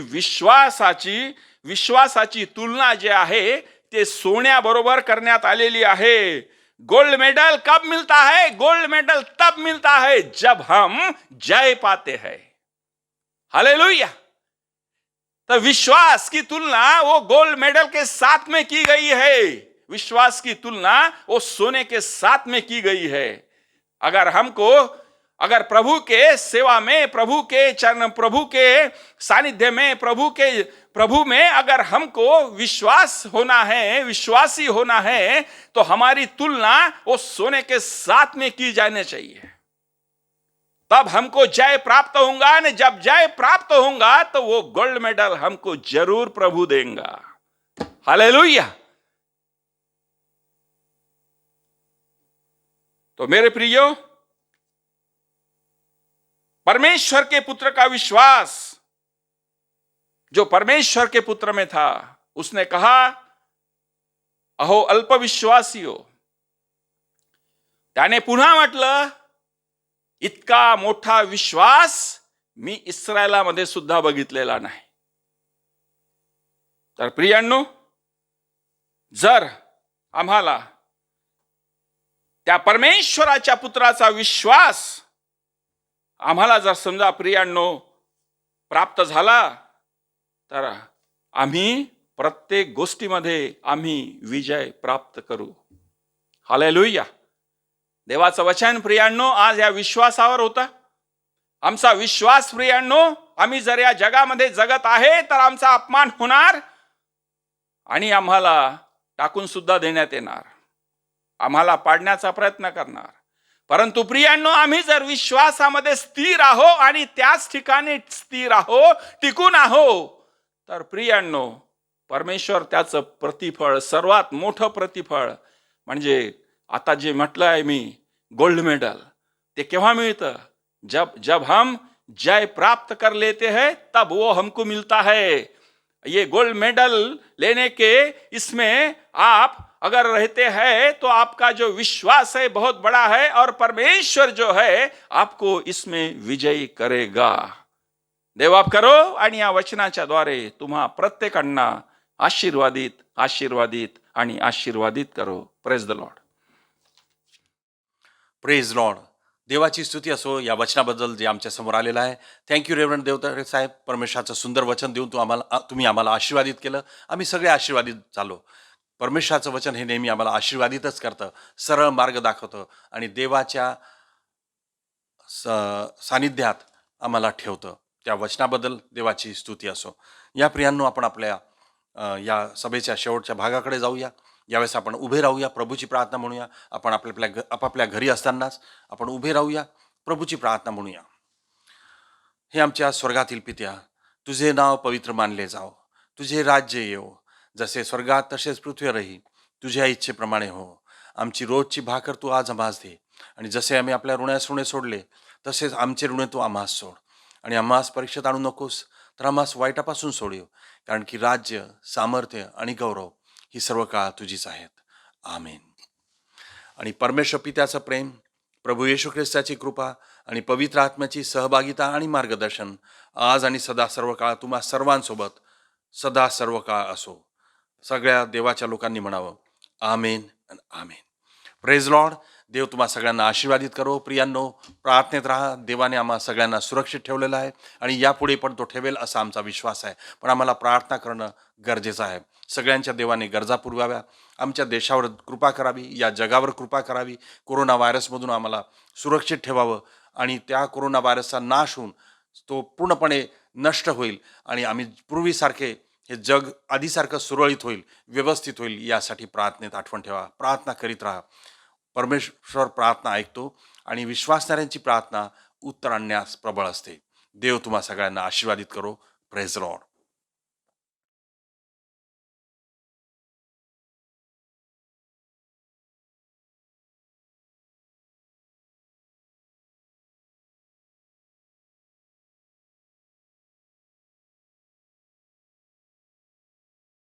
विश्वासाची तुलना जे आहे ते सोन्याबरोबर करण्यात आलेली आहे। गोल्ड मेडल कब मिलता है? गोल्ड मेडल तब मिलता है जब हम जय पाते हैं। हालेलुया। तो विश्वास की तुलना वो गोल्ड मेडल के साथ में की गई है। विश्वास की तुलना वो सोने के साथ में की गई है। अगर प्रभु के सेवा में, प्रभु के चरण, प्रभु के सानिध्य में, प्रभु में अगर हमको विश्वास होना है, विश्वासी होना है, तो हमारी तुलना वो सोने के साथ में की जानी चाहिए। तब हमको जय प्राप्त होगा। न जब जय प्राप्त होगा तो वो गोल्ड मेडल हमको जरूर प्रभु देगा। हालेलुया। तो मेरे प्रियो, परमेश्वर के पुत्र का विश्वास जो परमेश्वर के पुत्र में था, उसने कहा, अहो अल्पविश्वासियो। त्याने पुन्हा म्हटलं, इतका मोठा विश्वास मी इस्रायलामध्ये सुद्धा बघितलेला नाही। तर प्रियांनो, जर आम्हाला त्या परमेश्वराच्या पुत्राचा विश्वास आम्हाला जर समजा प्रियांनो प्राप्त झाला, तर आम्ही प्रत्येक गोष्टीमध्ये आम्ही विजय प्राप्त करू। हालेलुया। देवाचं वचन प्रियांनो आज या विश्वासावर होता। आमचा विश्वास प्रियांनो, आम्ही जर या जगामध्ये जगत आहे तर आमचा अपमान होणार आणि आम्हाला टाकून सुद्धा देण्यात येणार, आम्हाला पाडण्याचा प्रयत्न करणार। परंतु प्रियांनो, आम्ही जर विश्वासामध्ये स्थिर आहो आणि त्याच ठिकाणी स्थिर आहो, टिकून आहो, तर प्रियांनो परमेश्वर त्याचं प्रतिफळ, सर्वात मोठं प्रतिफळ म्हणजे आता जे म्हटलं आहे मी, गोल्ड मेडल, ते केव्हा मिळतं? जब हम जय प्राप्त कर लेते हैं तब वो हमको मिलता है। ये गोल्ड मेडल लेने के इसमें आप अगर रहते हैं तो आपका जो विश्वास है बहुत बड़ा है और परमेश्वर जो है आपको इसमें विजयी करेगा। देव आप करो आणि या वचनाच्या द्वारे तुम्हा प्रत्येकांना आशीर्वादित आणि आशीर्वादित करो। Praise the Lord. Praise Lord. देवाची स्तुती असो या वचनाबद्दल जे आमच्या समोर आलेलं आहे. थँक्यू रेव्हरंड देवतारे साहेब. परमेश्वराचं सुंदर वचन देऊन तुम्ही आम्हाला आशीर्वादित केलं. आम्ही सगळे आशीर्वादित झालो. परमेश्वराचं वचन हे नेहमी आम्हाला आशीर्वादितच करतं, सरळ मार्ग दाखवतं आणि देवाच्या सानिध्यात आम्हाला ठेवतं. त्या वचनाबद्दल देवाची स्तुती असो. या प्रियांनो, आपण आपल्या या सभेच्या शेवटच्या भागाकडे जाऊया. यावेळेस आपण उभे राहूया, प्रभूची प्रार्थना म्हणूया. आपण आपापल्या घरी असतानाच आपण उभे राहूया, प्रभूची प्रार्थना म्हणूया. हे आमच्या स्वर्गातील पित्या, तुझे नाव पवित्र मानले जाओ, तुझे राज्य येवो, जसे स्वर्गात तसेच पृथ्वीवरही तुझ्या इच्छेप्रमाणे हो. आमची रोजची भाकर तू आज आम्हास दे, आणि जसे आम्ही आपल्या ऋणास ऋणे सोडले तसेच आमचे ऋणे तू आम्हास सोड, आणि आम्हास परीक्षेत आणू नकोस, तर आम्हास वाईटापासून सोडव. कारण की राज्य, सामर्थ्य आणि गौरव ही सर्व काळ तुझीच आहेत. आमेन. आणि परमेश्वर पित्याचं प्रेम, प्रभू येशू ख्रिस्ताची कृपा आणि पवित्र आत्म्याची सहभागिता आणि मार्गदर्शन आज आणि सदा सर्व काळ तुम्हा सर्वांसोबत सदा सर्व काळ असो. सगळ्या देवाच्या लोकांनी म्हणावं आमेन आणि आमेन. Praise Lord. देव तुम्हा सगळ्यांना आशीर्वादित करो. प्रियांनो, प्रार्थनेत राहा. देवाने आम्हा सगळ्यांना सुरक्षित ठेवलेलं आहे आणि यापुढे पण तो ठेवेल असा आमचा विश्वास आहे. पण आम्हाला प्रार्थना करणं गरजेचं आहे. सगळ्यांच्या देवाने गरजा पुरवाव्या. आमच्या देशावर कृपा करावी, या जगावर कृपा करावी. कोरोना व्हायरसमधून आम्हाला सुरक्षित ठेवावं आणि त्या कोरोना व्हायरसचा नाश होऊन तो पूर्णपणे नष्ट होईल आणि आम्ही पूर्वीसारखे हे जग आधीसारखं सुरळीत होईल, व्यवस्थित होईल, यासाठी प्रार्थनेत आठवण ठेवा. प्रार्थना करीत राहा. परमेश्वर प्रार्थना ऐकतो आणि विश्वासणाऱ्यांची प्रार्थना उत्तर आणण्यास प्रबळ असते. देव तुम्हा सगळ्यांना आशीर्वादित करो. Praise Lord.